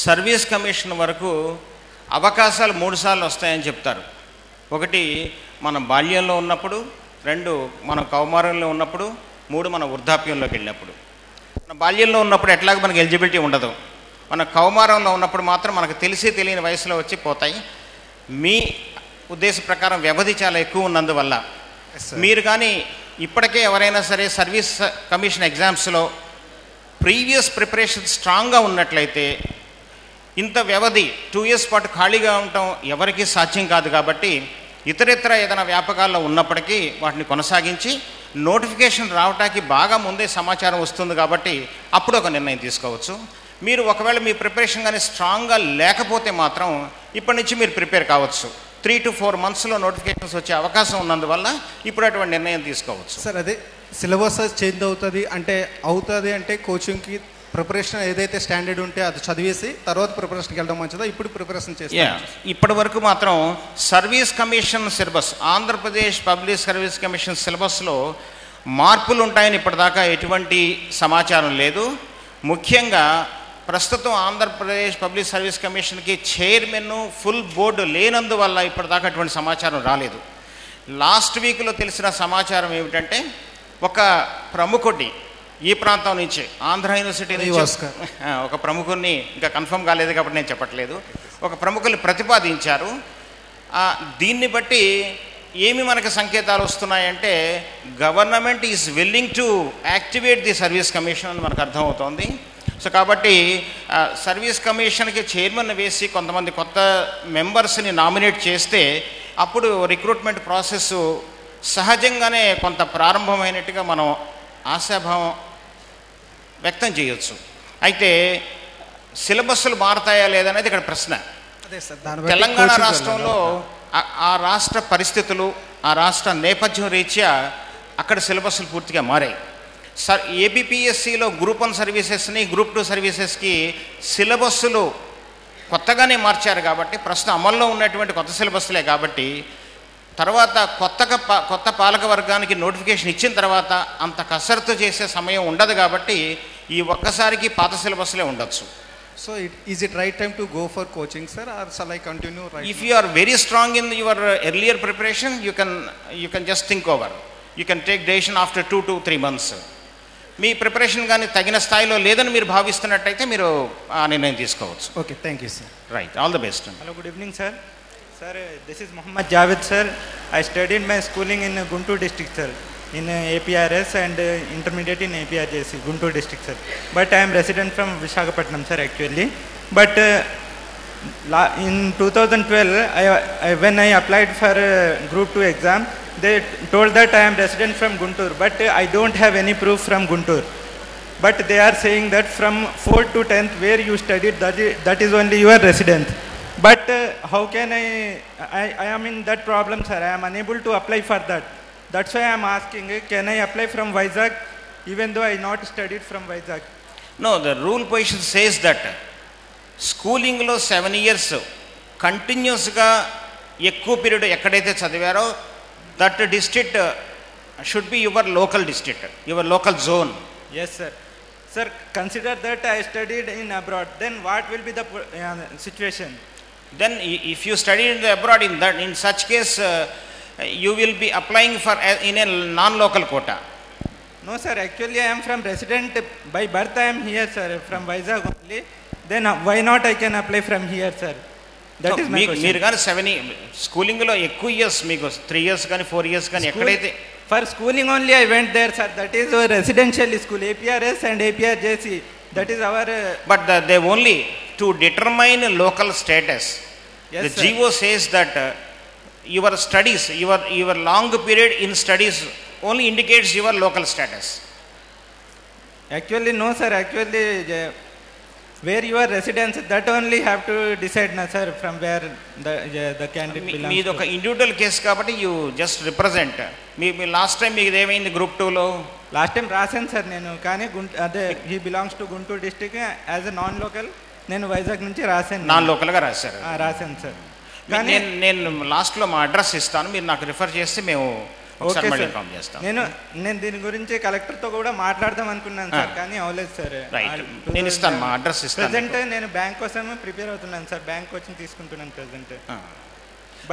service commission వరకు అవకాశాలు 3 సార్లు వస్తాయని చెప్తారు. ఒకటి మనం బాల్యంలో ఉన్నప్పుడు, 2 మనం కౌమారంలో ఉన్నప్పుడు, 3 మన వృద్ధాప్యంలోకి వెళ్ళినప్పుడు. మన బాల్యంలో ఉన్నప్పుడు ఎట్లాగో మనకి ఎలిజిబిలిటీ ఉండదు, మన కౌమారంలో ఉన్నప్పుడు మాత్రం మనకు తెలియని వయసులో వచ్చి పోతాయి. మీ ఉద్దేశ ప్రకారం వ్యవధి చాలా ఎక్కువ ఉన్నందువల్ల మీరు కానీ ఇప్పటికే ఎవరైనా సరే సర్వీస్ కమిషన్ ఎగ్జామ్స్లో ప్రీవియస్ ప్రిపరేషన్ స్ట్రాంగ్గా ఉన్నట్లయితే ఇంత వ్యవధి 2 years పాటు ఖాళీగా ఉండటం ఎవరికీ సాధ్యం కాదు. కాబట్టి ఇతరితర ఏదైనా వ్యాపకాల్లో ఉన్నప్పటికీ వాటిని కొనసాగించి నోటిఫికేషన్ రావడానికి బాగా ముందే సమాచారం వస్తుంది కాబట్టి అప్పుడు ఒక నిర్ణయం తీసుకోవచ్చు. మీరు ఒకవేళ మీ ప్రిపరేషన్ కానీ స్ట్రాంగ్గా లేకపోతే మాత్రం ఇప్పటి నుంచి మీరు ప్రిపేర్ కావచ్చు. 3 to 4 monthsలో నోటిఫికేషన్స్ వచ్చే అవకాశం ఉన్నందువల్ల ఇప్పుడు అటువంటి నిర్ణయం తీసుకోవచ్చు. సార్, అదే సిలబస్ చేంజ్ అవుతుంది అంటే కోచింగ్కి ప్రిపరేషన్ ఏదైతే స్టాండర్డ్ ఉంటే అది చదివేసి తర్వాత ప్రిపరేషన్కి వెళ్ళడం మంచిదా? ఇప్పుడు ప్రిపరేషన్ చేస్తాం. ఇప్పటి వరకు మాత్రం service commission syllabus, Andhra Pradesh public service commission సిలబస్లో మార్పులు ఉంటాయని ఇప్పటిదాకా ఎటువంటి సమాచారం లేదు. ముఖ్యంగా ప్రస్తుతం ఆంధ్రప్రదేశ్ పబ్లిక్ సర్వీస్ కమిషన్కి చైర్మన్, ఫుల్ బోర్డు లేనందువల్ల ఇప్పటిదాకా అటువంటి సమాచారం రాలేదు. లాస్ట్ వీక్లో తెలిసిన సమాచారం ఏమిటంటే, ఒక ప్రముఖుడిని ఈ ప్రాంతం నుంచి ఆంధ్ర యూనివర్సిటీ నుంచి ఒక ప్రముఖుడిని, ఇంకా కన్ఫర్మ్ కాలేదు కాబట్టి నేను చెప్పట్లేదు, ఒక ప్రముఖుల్ని ప్రతిపాదించారు. దీన్ని బట్టి ఏమి మనకు సంకేతాలు వస్తున్నాయంటే government is willing to activate the service commission అని మనకు అర్థమవుతోంది. సో కాబట్టి సర్వీస్ కమిషన్కి చైర్మన్ వేసి కొంతమంది కొత్త మెంబర్స్ని నామినేట్ చేస్తే అప్పుడు రిక్రూట్మెంట్ ప్రాసెస్ సహజంగానే కొంత ప్రారంభమైనట్టుగా మనం ఆశాభావం వ్యక్తం చేయొచ్చు. అయితే సిలబస్లు మారతాయా లేదనేది ఇక్కడ ప్రశ్న. తెలంగాణ రాష్ట్రంలో ఆ రాష్ట్ర పరిస్థితులు, ఆ రాష్ట్ర నేపథ్యం రీత్యా అక్కడ సిలబస్లు పూర్తిగా మారాయి. ఏబిపిఎస్సిలో గ్రూప్ 1 సర్వీసెస్ని, గ్రూప్ 2 సర్వీసెస్కి సిలబస్సులు కొత్తగానే మార్చారు కాబట్టి ప్రస్తుతం అమల్లో ఉన్నటువంటి కొత్త సిలబస్లే కాబట్టి తర్వాత కొత్త పాలక వర్గానికి నోటిఫికేషన్ ఇచ్చిన తర్వాత అంత కసరత్తు చేసే సమయం ఉండదు కాబట్టి ఈ ఒక్కసారికి పాత సిలబస్లే ఉండొచ్చు. So is it right time to go for coaching, sir, or shall I continue right If now? you are very strong in your earlier preparation, you can just think over. You can take decision after 2 to 3 months. Me preparation కానీ తగిన స్థాయిలో లేదని మీరు భావిస్తున్నట్టయితే మీరు ఆ నిర్ణయం తీసుకోవచ్చు. Okay, thank you, sir. Right, all the best. Hello, good evening, sir. Sir, this is Muhammad Javed, sir. I studied my schooling in Guntur district, sir, in APRS and intermediate in APRJC, Guntur district, sir. But I am resident from Visakhapatnam, sir, actually. But in 2012, when I applied for Group 2 exam, they told that I am resident from Guntur, but I don't have any proof from Guntur. But they are saying that from 4th to 10th, where you studied, that is only your residence. But how can I am in that problem, sir. I am unable to apply for that. That's why I am asking, can I apply from Vizag, even though I not studied from Vizag? No, the rule position says that స్కూలింగ్లో 7 years కంటిన్యూస్గా ఎక్కువ period ఎక్కడైతే చదివారో that district should be your local district, your local zone. Yes, sir. Sir, consider that I studied in abroad. Then what will be the situation? Then if you study in the abroad, in such case you will be applying for in a non-local quota. No, sir. Actually, I am from resident by birth. I am here, sir, from Vizag only. Then why not I can apply from here, sir? That is my question. మీరు కానీ 7 స్కూలింగ్లో ఎక్కువ years మీకు 3 years కానీ 4 years కానీ ఎక్కడైతే For schooling only I went there, sir. That is our residential school, APRS and APRJC. That is our... But they only to determine local status. Yes, The sir. GO says that your studies, your long period in studies only indicates your local status. Actually, no, sir. Actually, where your residence, that only have to decide, na, sir, from where the candidate belongs మీది ఒక to. Individual case కాబట్టి you just represent. Me last time మీకు ఏమైంది group 2లో? Last time రాశాను sir నేను, కానీ అదే he belongs to Guntur district as a non local. నేను వైజాగ్ నుంచి రాశాను. నాన్ లోకల్గా రాశారు. రాశాను సార్. కానీ నేను లాస్ట్లో మా అడ్రస్ ఇస్తాను, మీరు నాకు రిఫర్ చేస్తే మేము ఒకసారి ఓకే మళ్ళీ సార్. ఇన్ఫార్మ్ చేస్తాం. నేను దీని గురించి కలెక్టర్తో కూడా మాట్లాడదాం అనుకున్నాను సార్, కానీ అవ్వలేదు సార్. రైట్, నేను ఇస్తాను, మా అడ్రస్ ఇస్తాను. ప్రెసెంట్ నేను బ్యాంక్ కోసం ప్రిపేర్ అవుతున్నాను సార్, బ్యాంక్ కోచింగ్ తీసుకుంటున్నాను ప్రెసెంట్.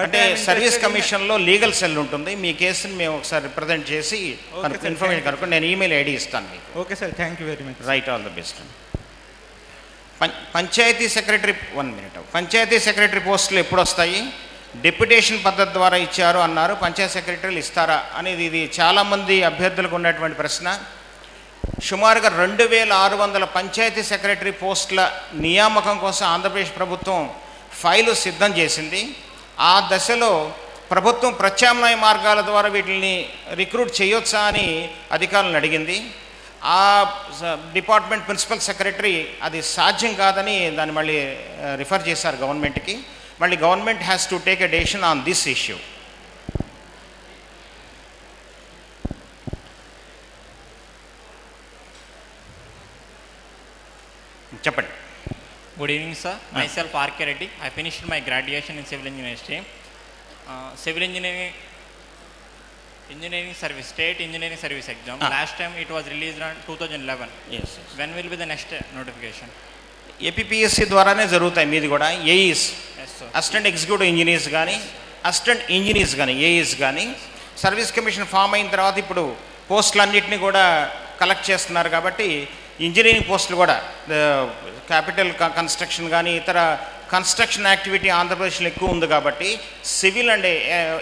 అంటే సర్వీస్ కమిషన్లో లీగల్ సెల్ ఉంటుంది, మీ కేసుని మేము ఒకసారి రిప్రజెంట్ చేసి ఇన్ఫర్మేషన్ కనుక్కొని నేను ఈమెయిల్ ఐడి ఇస్తాను మీకు. Okay sir, thank you very much. Right, all the best. Panchayati secretary 1 minute. Panchayati secretary పోస్టులు ఎప్పుడు వస్తాయి? డెప్యుటేషన్ పద్ధతి ద్వారా ఇచ్చారు అన్నారు, పంచాయతీ సెక్రటరీలు ఇస్తారా అనేది ఇది చాలామంది అభ్యర్థులకు ఉన్నటువంటి ప్రశ్న. సుమారుగా 2600 పంచాయతీ సెక్రటరీ పోస్టుల నియామకం కోసం ఆంధ్రప్రదేశ్ ప్రభుత్వం ఫైలు సిద్ధం చేసింది. ఆ దశలో ప్రభుత్వం ప్రత్యామ్నాయ మార్గాల ద్వారా వీటిని రిక్రూట్ చేయొచ్చా అని అధికారులను అడిగింది. ఆ డిపార్ట్మెంట్ ప్రిన్సిపల్ సెక్రటరీ అది సాధ్యం కాదని దాన్ని మళ్ళీ రిఫర్ చేశారు గవర్నమెంట్కి. మళ్ళీ government has to take a decision on this issue. చెప్పండి. Good evening, sir. Myself R.K. Reddy. I finished my graduation in civil engineering stream. Civil engineering service, state engineering service exam. Last time it was released on 2011. Yes. When will be the next notification? APPSC ద్వారానే జరుగుతాయి మీది కూడా. AEs, Yes, sir. Assistant executive engineers కానీ, assistant engineers కానీ, AEs కానీ service commission form అయిన తర్వాత ఇప్పుడు పోస్టులన్నింటినీ కూడా కలెక్ట్ చేస్తున్నారు. కాబట్టి ఇంజనీరింగ్ పోస్టులు కూడా క్యాపిటల్ కన్స్ట్రక్షన్ కానీ ఇతర కన్స్ట్రక్షన్ యాక్టివిటీ ఆంధ్రప్రదేశ్లో ఎక్కువ ఉంది కాబట్టి సివిల్ అండ్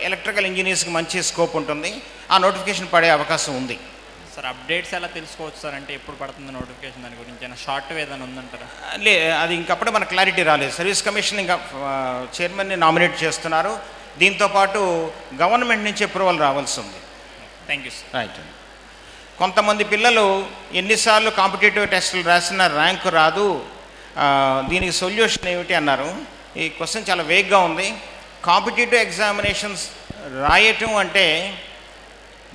ఎలక్ట్రికల్ ఇంజనీర్స్కి మంచి స్కోప్ ఉంటుంది. ఆ నోటిఫికేషన్ పడే అవకాశం ఉంది. సార్ అప్డేట్స్ ఎలా తెలుసుకోవచ్చు సార్? అంటే ఎప్పుడు పడుతుంది నోటిఫికేషన్, దాని గురించి ఏమైనా షార్ట్ ఏదైనా ఉందంటారా? అది ఇంకప్పుడే మనకు క్లారిటీ రాలేదు. సర్వీస్ కమిషన్ ఇంకా చైర్మన్ని నామినేట్ చేస్తున్నారు. దీంతోపాటు గవర్నమెంట్ నుంచి అప్రూవల్ రావాల్సి ఉంది. Thank you sir. రైట్. కొంతమంది పిల్లలు ఎన్నిసార్లు కాంపిటేటివ్ టెస్టులు రాసిన ర్యాంకు రాదు, దీనికి సొల్యూషన్ ఏమిటి అన్నారు. ఈ క్వశ్చన్ చాలా వేగ్గా ఉంది. కాంపిటేటివ్ ఎగ్జామినేషన్స్ రాయటం అంటే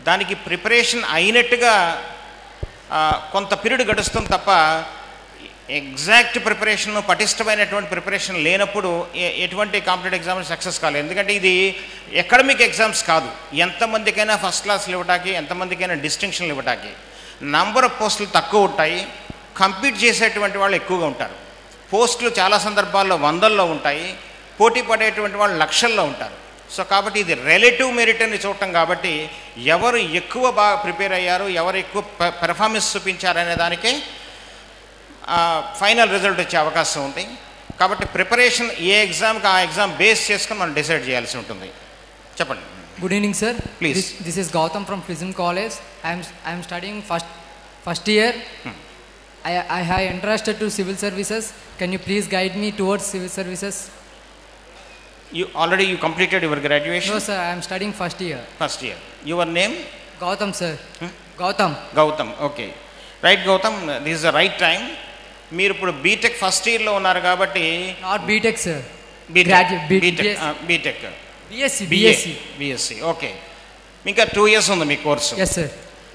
దానికి ప్రిపరేషన్ అయినట్టుగా కొంత పీరియడ్ గడుస్తుంది తప్ప ఎగ్జాక్ట్ ప్రిపరేషన్, పటిష్టమైనటువంటి ప్రిపరేషన్ లేనప్పుడు ఎటువంటి కాంపిటేటివ్ ఎగ్జామ్స్ సక్సెస్ కాలేదు. ఎందుకంటే ఇది అకాడమిక్ ఎగ్జామ్స్ కాదు, ఎంతమందికైనా ఫస్ట్ క్లాస్లు ఇవ్వటానికి, ఎంతమందికైనా డిస్టింక్షన్లు ఇవ్వటానికి. నంబర్ ఆఫ్ పోస్టులు తక్కువ ఉంటాయి, కంపీట్ చేసేటువంటి వాళ్ళు ఎక్కువగా ఉంటారు. పోస్టులు చాలా సందర్భాల్లో వందల్లో ఉంటాయి, పోటీ పడేటువంటి వాళ్ళు లక్షల్లో ఉంటారు. సో కాబట్టి ఇది రిలేటివ్ మెరిట్ అని చూడటం కాబట్టి ఎవరు ఎక్కువ బాగా ప్రిపేర్ అయ్యారు, ఎవరు ఎక్కువ పెర్ఫార్మెన్స్ చూపించారనే దానికే ఫైనల్ రిజల్ట్ వచ్చే అవకాశం ఉంది. కాబట్టి ప్రిపరేషన్ ఏ ఎగ్జామ్కి ఆ ఎగ్జామ్ బేస్ చేసుకొని మనం డిసైడ్ చేయాల్సి ఉంటుంది. చెప్పండి. Good evening, sir. Please. This is Gautam from Prison College. I am studying first year. I have interested to civil services. Can you please guide me towards civil services? You completed your graduation? No, sir. I am studying first year. First year. Your name? Gautam, sir. Gautam. Okay. Right, Gautam. This is the right time. మీరు ఇప్పుడు BTech first ఇయర్లో ఉన్నారు కాబట్టి. Not BTech, sir. BTech BSc. Okay, ఇంకా 2 years ఉంది మీ course. Yes, sir.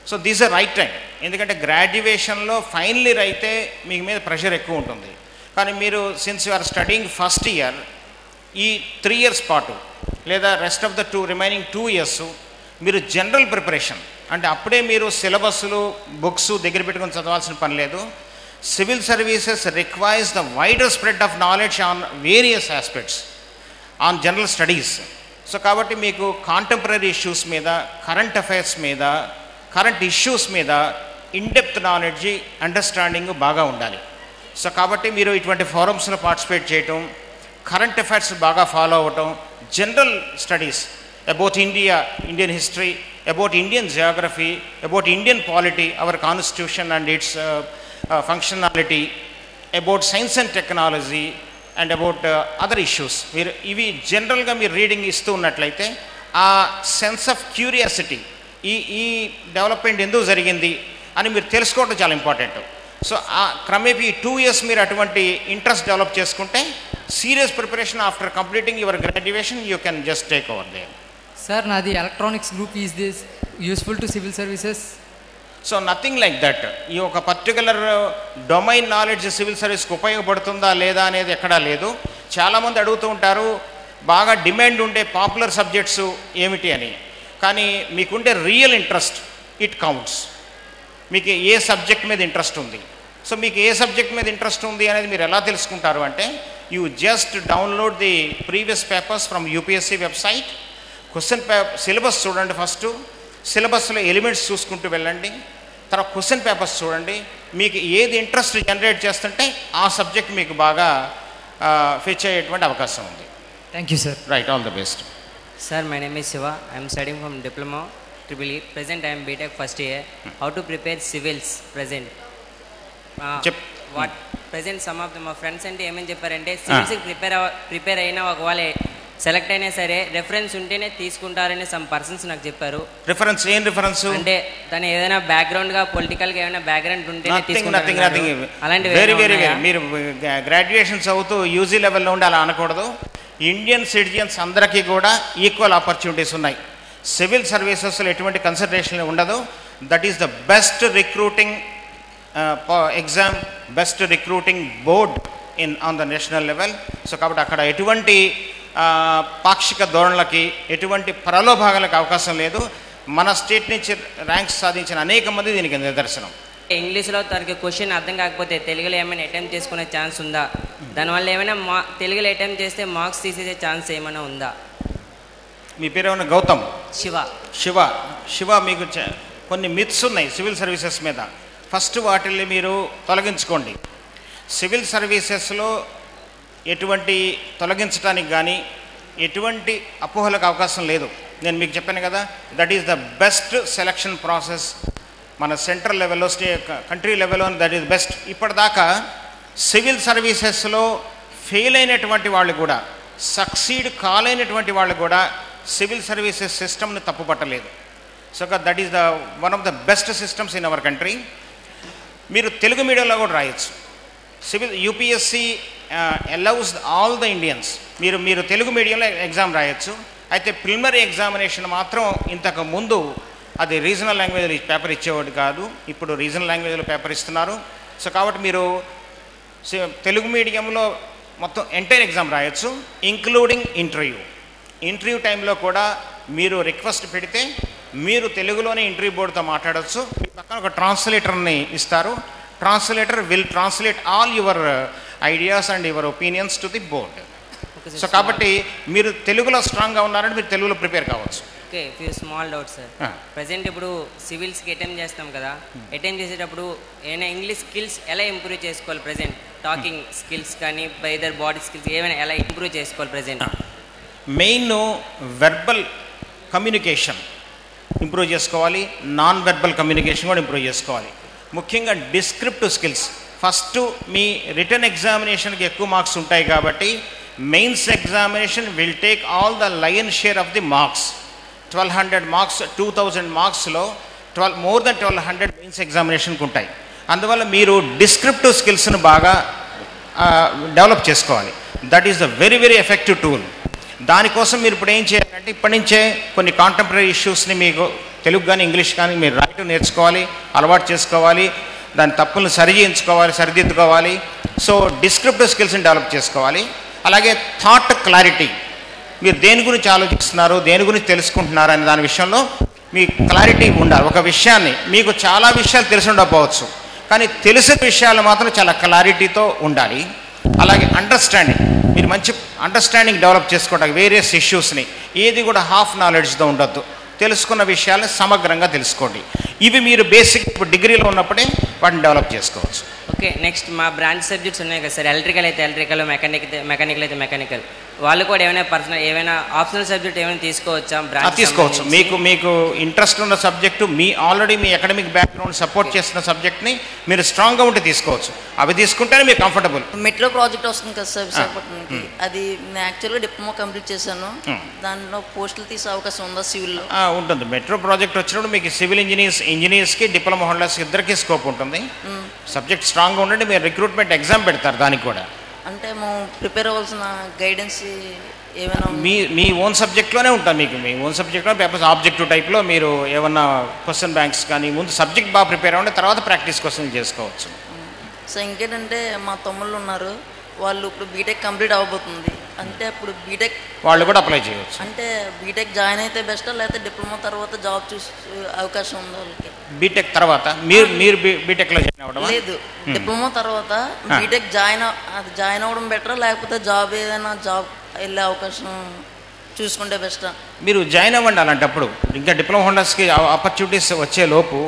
So this a right time. ఎందుకంటే గ్రాడ్యుయేషన్లో ఫైనల్ ఇయర్ అయితే మీ మీద ప్రెషర్ ఎక్కువ ఉంటుంది. కానీ మీరు since you are studying first year, ఈ 3 years పాటు లేదా rest of the remaining 2 years మీరు జనరల్ ప్రిపరేషన్, అంటే అప్పుడే మీరు సిలబస్లు బుక్స్ దగ్గర పెట్టుకొని చదవాల్సిన పని లేదు. Civil services requires the wider spread of knowledge on various aspects on general studies. So కాబట్టి మీకు కాంటెంపరీ ఇష్యూస్ మీద, కరెంట్ అఫైర్స్ మీద, కరెంట్ ఇష్యూస్ మీద ఇన్డెప్త్ నాలెడ్జ్, అండర్స్టాండింగ్ బాగా ఉండాలి. సో కాబట్టి మీరు ఇటువంటి ఫోరమ్స్లో పార్టిసిపేట్ చేయటం, కరెంట్ అఫైర్స్ బాగా ఫాలో అవ్వటం, general studies about India, Indian history, about Indian Geography, about Indian polity, our constitution and it's functionality, about science and technology and about other issues. మీరు ఇవి జనరల్గా మీరు రీడింగ్ ఇస్తూ ఉన్నట్లయితే ఆ సెన్స్ ఆఫ్ క్యూరియాసిటీ, ఈ డెవలప్మెంట్ ఎందుకు జరిగింది అని మీరు తెలుసుకోవడం చాలా ఇంపార్టెంట్. సో ఆ క్రమేపీ 2 years మీరు అటువంటి ఇంట్రెస్ట్ డెవలప్ చేసుకుంటే serious preparation after completing your graduation you can just take over there. Sir, నాది electronics group. Is this useful to civil services? So nothing like that. ఈ ఒక పర్టికులర్ డొమైన్ నాలెడ్జ్ సివిల్ సర్వీస్కి ఉపయోగపడుతుందా లేదా అనేది ఎక్కడా లేదు. చాలామంది అడుగుతూ ఉంటారు బాగా డిమాండ్ ఉండే పాపులర్ సబ్జెక్ట్స్ ఏమిటి అని. కానీ మీకుండే రియల్ ఇంట్రెస్ట్ ఇట్ కౌంట్స్. మీకు ఏ సబ్జెక్ట్ మీద ఇంట్రెస్ట్ ఉంది, సో మీకు ఏ సబ్జెక్ట్ మీద ఇంట్రెస్ట్ ఉంది అనేది మీరు ఎలా తెలుసుకుంటారు అంటే you just download the previous papers from UPSC website. Question syllabus చూడండి, ఫస్ట్ సిలబస్లో ఎలిమెంట్స్ చూసుకుంటూ వెళ్ళండి, తర్వాత క్వశ్చన్ పేపర్స్ చూడండి. మీకు ఏది ఇంట్రెస్ట్ జనరేట్ చేస్తుంటే ఆ సబ్జెక్ట్ మీకు బాగా ఫెచ్ అయ్యేటువంటి అవకాశం ఉంది. Thank you sir. Right, all the best. Sir, my name is Shiva. I am studying from Diploma EEE. Present, I am BTech first year. How to prepare civils? Present. What present? Some of my friends and ఏమని చెప్పారంటే civils prepare అయినా ఒకవేళ select అయినా సరే reference ఉంటేనే తీసుకుంటారని some persons నాకు చెప్పారు. రిఫరెన్స్ ఏం రిఫరెన్స్ అంటే దాని ఏదైనా బ్యాక్గ్రౌండ్ గా పొలిటికల్ గా ఏమైనా బ్యాక్గ్రౌండ్ ఉంటేనే తీసుకుంటారు. అలాంటి మీరు గ్రాడ్యుయేషన్ చదువుతూ యూజీ లెవెల్లో ఉండి అలా అనకూడదు. ఇండియన్ సిటిజన్స్ అందరికీ కూడా ఈక్వల్ ఆపర్చునిటీస్ ఉన్నాయి. సివిల్ సర్వీసెస్లో ఎటువంటి కన్సిడరేషన్ ఉండదు. That is the best recruiting exam, best recruiting board on the national level. So కాబట్టి అక్కడ ఎటువంటి పాక్షిక ధోరణులకి, ఎటువంటి ప్రలోభాలకు అవకాశం లేదు. మన స్టేట్ నుంచి ర్యాంక్స్ సాధించిన అనేక మంది దీనికి నిదర్శనం. ఇంగ్లీష్లో తనకి క్వశ్చన్ అర్థం కాకపోతే తెలుగులో ఏమైనా అటెంప్ట్ చేసుకునే ఛాన్స్ ఉందా? దానివల్ల ఏమైనా తెలుగులో అటెంప్ట్ చేస్తే మార్క్స్ తీసేసే ఛాన్స్ ఏమైనా ఉందా? మీ పేరు ఏమైనా? గౌతమ్. శివ. మీకు కొన్ని మిత్స్ ఉన్నాయి సివిల్ సర్వీసెస్ మీద. ఫస్ట్ వాటిల్ని మీరు తొలగించుకోండి. సివిల్ సర్వీసెస్లో ఎటువంటి తొలగించడానికి కానీ ఎటువంటి అపోహలకు అవకాశం లేదు. నేను మీకు చెప్పాను కదా, that is the best selection process మన సెంట్రల్ లెవెల్లో, కంట్రీ లెవెల్లో దట్ ఈస్ బెస్ట్. ఇప్పటిదాకా సివిల్ సర్వీసెస్లో ఫెయిల్ అయినటువంటి వాళ్ళు కూడా, సక్సీడ్ కాలేనటువంటి వాళ్ళు కూడా సివిల్ సర్వీసెస్ సిస్టమ్ని తప్పుపట్టలేదు. So that is the one of the best systems in our country. మీరు తెలుగు మీడియంలో కూడా రాయొచ్చు. Civil UPSC allows all the Indians. మీరు తెలుగు మీడియంలో ఎగ్జామ్ రాయొచ్చు. అయితే ప్రిలిమినరీ ఎగ్జామినేషన్ మాత్రం ఇంతకు ముందు అది రీజనల్ లాంగ్వేజ్లో పేపర్ ఇచ్చేవాడు కాదు, ఇప్పుడు రీజనల్ లాంగ్వేజ్లో పేపర్ ఇస్తున్నారు. సో కాబట్టి మీరు తెలుగు మీడియంలో మొత్తం ఎంటైర్ ఎగ్జామ్ రాయొచ్చు, ఇంక్లూడింగ్ ఇంటర్వ్యూ టైంలో కూడా మీరు రిక్వెస్ట్ పెడితే మీరు తెలుగులోనే ఇంటర్వ్యూ బోర్డుతో మాట్లాడవచ్చు. మీ పక్కన ఒక ట్రాన్స్లేటర్ని ఇస్తారు. Translator will translate all your ideas and your opinions to the board. So కాబట్టి మీరు తెలుగులో స్ట్రాంగ్గా ఉన్నారంటే మీరు తెలుగులో ప్రిపేర్ కావచ్చు. Okay, few small doubt sir. Present ఇప్పుడు సివిల్స్కి అటెంప్ట్ చేస్తాం కదా, అటెంప్ట్ చేసేటప్పుడు ఏమైనా ఇంగ్లీష్ స్కిల్స్ ఎలా ఇంప్రూవ్ చేసుకోవాలి? ప్రజెంట్ టాకింగ్ స్కిల్స్ కానీ బైదర్ బాడీ స్కిల్స్ ఏమైనా ఎలా ఇంప్రూవ్ చేసుకోవాలి present? Main verbal communication improve చేసుకోవాలి, నాన్ వెర్బల్ కమ్యూనికేషన్ కూడా ఇంప్రూవ్ చేసుకోవాలి. ముఖ్యంగా డిస్క్రిప్టివ్ స్కిల్స్. ఫస్ట్ మీ రిటర్న్ ఎగ్జామినేషన్కి ఎక్కువ మార్క్స్ ఉంటాయి కాబట్టి mains examination will take all the lion share of the marks. 1200 marks 2000 మార్క్స్లో మోర్ దెన్ 1200 మెయిన్స్ ఎగ్జామినేషన్కి ఉంటాయి. అందువల్ల మీరు డిస్క్రిప్టివ్ స్కిల్స్ను బాగా డెవలప్ చేసుకోవాలి. That is the very very effective tool. దానికోసం మీరు ఇప్పుడు ఏం చేయాలంటే ఇప్పటి నుంచే కొన్ని కాంటెంపరీ ఇష్యూస్ని మీకు తెలుగు కానీ ఇంగ్లీష్ కానీ మీరు రాయటం నేర్చుకోవాలి, అలవాటు చేసుకోవాలి, దాని తప్పులను సరిదిద్దుకోవాలి. సో డిస్క్రిప్టివ్ స్కిల్స్ని డెవలప్ చేసుకోవాలి. అలాగే థాట్ క్లారిటీ, మీరు దేని గురించి ఆలోచిస్తున్నారు, దేని గురించి తెలుసుకుంటున్నారు అనే దాని విషయంలో మీ క్లారిటీ ఉండాలి. ఒక విషయాన్ని మీకు చాలా విషయాలు తెలిసి ఉండకపోవచ్చు, కానీ తెలిసిన విషయాలు మాత్రం చాలా క్లారిటీతో ఉండాలి. అలాగే అండర్స్టాండింగ్, మీరు మంచి అండర్స్టాండింగ్ డెవలప్ చేసుకోవడానికి వేరియస్ ఇష్యూస్ని ఏది కూడా హాఫ్ నాలెడ్జ్తో ఉండొద్దు. తెలుసుకున్న విషయాలను సమగ్రంగా తెలుసుకోండి. ఇవి మీరు బేసిక్ ఇప్పుడు డిగ్రీలో ఉన్నప్పుడే వాటిని డెవలప్ చేసుకోవచ్చు. ఓకే, నెక్స్ట్ మా బ్రాంచ్ సబ్జెక్ట్స్ ఉన్నాయి కదా సార్, ఎలక్ట్రికల్ అయితే ఎలక్ట్రికల్, మెకానికల్ అయితే మెకానికల్, వాళ్ళు కూడా ఏమైనా పర్సనల్ ఏమైనా ఆప్షనల్ సబ్జెక్ట్ ఏమైనా తీసుకోవచ్చా? తీసుకోవచ్చు. మీకు ఇంట్రెస్ట్ ఉన్న సబ్జెక్టు, ఆల్రెడీ మీ అకాడమిక్ బ్యాక్గ్రౌండ్ సపోర్ట్ చేస్తున్న సబ్జెక్ట్ని మీరు స్ట్రాంగ్గా ఉంటే తీసుకోవచ్చు. అవి తీసుకుంటేనే మీరు కంఫర్టబుల్. మెట్రో ప్రాజెక్ట్ వస్తుంది కదా సార్ విశాఖపట్నంకి, అది నేను యాక్చువల్గా డిప్లొమా కంప్లీట్ చేశాను. దానిలో పోస్టులు తీసే అవకాశం ఉందా సివిల్లో? ఉంటుంది. మెట్రో ప్రాజెక్ట్ వచ్చినప్పుడు మీకు సివిల్ ఇంజనీర్స్కి డిప్లొమా హోల్డర్స్ ఇద్దరికి స్కోప్ ఉంటుంది. సబ్జెక్ట్ స్ట్రాంగ్గా ఉండండి, మీరు రిక్రూట్మెంట్ ఎగ్జామ్ పెడతారు. దానికి కూడా అంటే మేము ప్రిపేర్ అవ్వాల్సిన గైడెన్స్ ఏమైనా మీ ఓన్ సబ్జెక్ట్లోనే ఉంటుంది. మీకు మీ ఓన్ సబ్జెక్ట్లో పేపర్స్ ఆబ్జెక్టివ్ టైప్లో మీరు ఏమన్నా క్వశ్చన్ బ్యాంక్స్ కానీ ముందు సబ్జెక్ట్ బాగా ప్రిపేర్ అవ్వండి, తర్వాత ప్రాక్టీస్ క్వశ్చన్ చేసుకోవచ్చు. సో ఇంకేంటంటే మా తమ్ముళ్ళు ఉన్నారు, వాళ్ళు ఇప్పుడు బీటెక్ కంప్లీట్ అవ్వబోతుంది. అంటే ఇప్పుడు బీటెక్ వాళ్ళు కూడా అప్లై చేయవచ్చు. అంటే బీటెక్ జాయిన్ అయితే బెస్టా లేకపోతే డిప్లొమా తర్వాత జాబ్ చూసే అవకాశం ఉందా వాళ్ళకి? బీటెక్ తర్వాత మీరు బీటెక్లో జాయిన్ అవ్వడం లేదు, డిప్లొమా తర్వాత బీటెక్ జాయిన్ అవ్వడం బెటరా లేకపోతే జాబ్ ఏదైనా జాబ్ వెళ్ళే అవకాశం చూసుకుంటే బెస్టా? మీరు జాయిన్ అవ్వండి. అలాంటప్పుడు ఇంకా డిప్లొమా హోల్డర్స్కి ఆపర్చునిటీస్ వచ్చే లోపు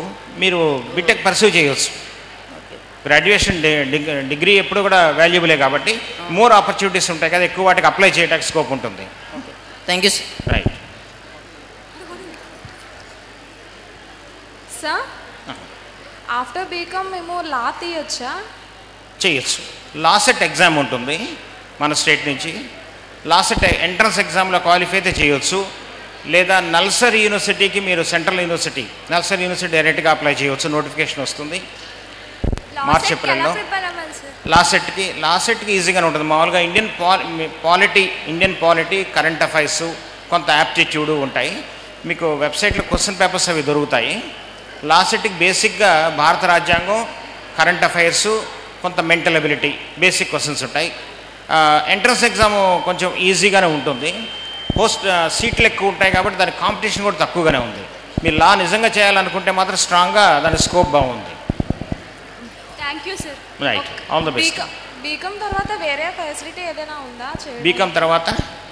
మీరు బీటెక్ పర్సూ చేయవచ్చు. గ్రాడ్యుయేషన్ డిగ్రీ ఎప్పుడు కూడా వాల్యుబులే కాబట్టి మోర్ ఆపర్చునిటీస్ ఉంటాయి కదా, ఎక్కువ వాటికి అప్లై చేయడానికి స్కోప్ ఉంటుంది. Thank you sir. Right sir, after BCom మేము లా తీయొచ్చా? చేయొచ్చు. లాసెట్ ఎగ్జామ్ ఉంటుంది మన స్టేట్ నుంచి. లాసెట్ ఎంట్రన్స్ ఎగ్జామ్లో క్వాలిఫై అయితే చేయొచ్చు. లేదా నల్సరీ యూనివర్సిటీకి మీరు సెంట్రల్ యూనివర్సిటీ నల్సరీ యూనివర్సిటీ డైరెక్ట్గా అప్లై చేయవచ్చు. నోటిఫికేషన్ వస్తుంది మార్చ్ ఏప్రిల్లో. లాసెట్కి ఈజీగానే ఉంటుంది. మామూలుగా ఇండియన్ పాలిటీ కరెంట్ అఫైర్స్ కొంత యాప్టిట్యూడ్ ఉంటాయి. మీకు వెబ్సైట్లో క్వశ్చన్ పేపర్స్ అవి దొరుకుతాయి. లాసెట్కి బేసిక్గా భారత రాజ్యాంగం, కరెంట్ అఫైర్స్, కొంత మెంటల్ ఎబిలిటీ బేసిక్ క్వశ్చన్స్ ఉంటాయి. ఎంట్రన్స్ ఎగ్జామ్ కొంచెం ఈజీగానే ఉంటుంది. సీట్లు ఎక్కువ ఉంటాయి కాబట్టి దాని కాంపిటీషన్ కూడా తక్కువగానే ఉంది. మీరు లా నిజంగా చేయాలనుకుంటే మాత్రం స్ట్రాంగ్గా దాని స్కోప్ బాగుంది. Thank you sir. Right, all the best. BCom తర్వాత వేరే ఫెసిలిటీ ఏదైనా ఉందా? బీకామ్ తర్వాత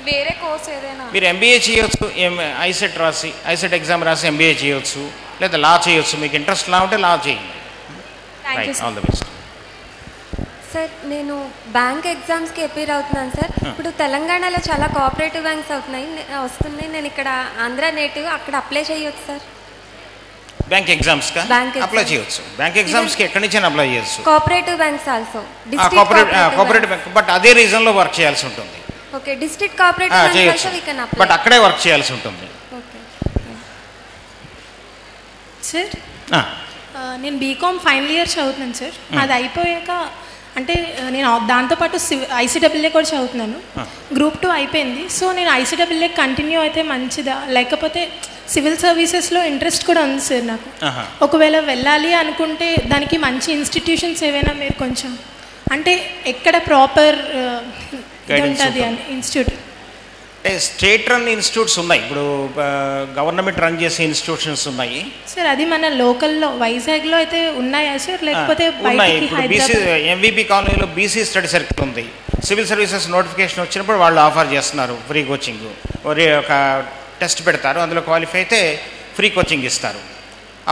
వేరే కోర్స్ ఏదైనా మీరు ఎంబీఏ చేయొచ్చు. ఐసెట్ ఎగ్జామ్ రాసి ఎంబీఏ చేయొచ్చు, లేదా లా చేయొచ్చు. మీకు ఇంట్రెస్ట్ లా ఉంటే లా చేయండి. Right, all the best. Sir, నేను బ్యాంక్ ఎగ్జామ్స్కి అపీర్ అవుతున్నాను సార్. ఇప్పుడు తెలంగాణలో చాలా కోఆపరేటివ్ బ్యాంక్స్ వస్తున్నాయి. నేను ఇక్కడ ఆంధ్ర నేటివ్, అక్కడ అప్లై చేయొచ్చు సార్? బ్యాంక్ ఎగ్జామ్స్కి అప్లై చేయొచ్చు. బ్యాంక్ ఎగ్జామ్స్కి ఎక్కడి నుంచి అప్లై చేయొచ్చు. Cooperative banks also, cooperative bank, but అదే రీజన్లో వర్క్ చేయాల్సి ఉంటుంది. ఓకే, డిస్ట్రిక్ట్ కోఆపరేటివ్ చేయొచ్చు, బట్ అక్కడే వర్క్ చేయాల్సి ఉంటుంది. సార్, నేను బీకామ్ ఫైనల్ ఇయర్ చదువుతున్నాను సార్. అది అయిపోయాక అంటే నేను దాంతోపాటు ఐసీడబ్ల్యూఏ కూడా చదువుతున్నాను. గ్రూప్ 2 అయిపోయింది. సో నేను ఐసీడబ్ల్యూఏ కంటిన్యూ అయితే మంచిదా, లేకపోతే సివిల్ సర్వీసెస్లో ఇంట్రెస్ట్ కూడా ఉంది సార్ నాకు. ఒకవేళ వెళ్ళాలి అనుకుంటే దానికి మంచి ఇన్స్టిట్యూషన్స్ ఏవైనా మీరు కొంచెం అంటే ఎక్కడ ప్రాపర్ Guidance ఉంటుంది అని ఇన్స్టిట్యూట్? అంటే స్టేట్ రన్ ఇన్స్టిట్యూట్స్ ఉన్నాయి, ఇప్పుడు గవర్నమెంట్ రన్ చేసే ఇన్స్టిట్యూషన్స్ ఉన్నాయి సార్. అది మన లోకల్లో వైజాగ్లో అయితే ఉన్నాయా సార్, లేకపోతే ఉన్నాయి? బయటికి ఇప్పుడు బీసీ ఎంవిపి కాలనీలో బీసీ స్టడీ సర్కిల్ ఉంది. సివిల్ సర్వీసెస్ నోటిఫికేషన్ వచ్చినప్పుడు వాళ్ళు ఆఫర్ చేస్తున్నారు ఫ్రీ కోచింగ్. ఒక టెస్ట్ పెడతారు, అందులో క్వాలిఫై అయితే ఫ్రీ కోచింగ్ ఇస్తారు,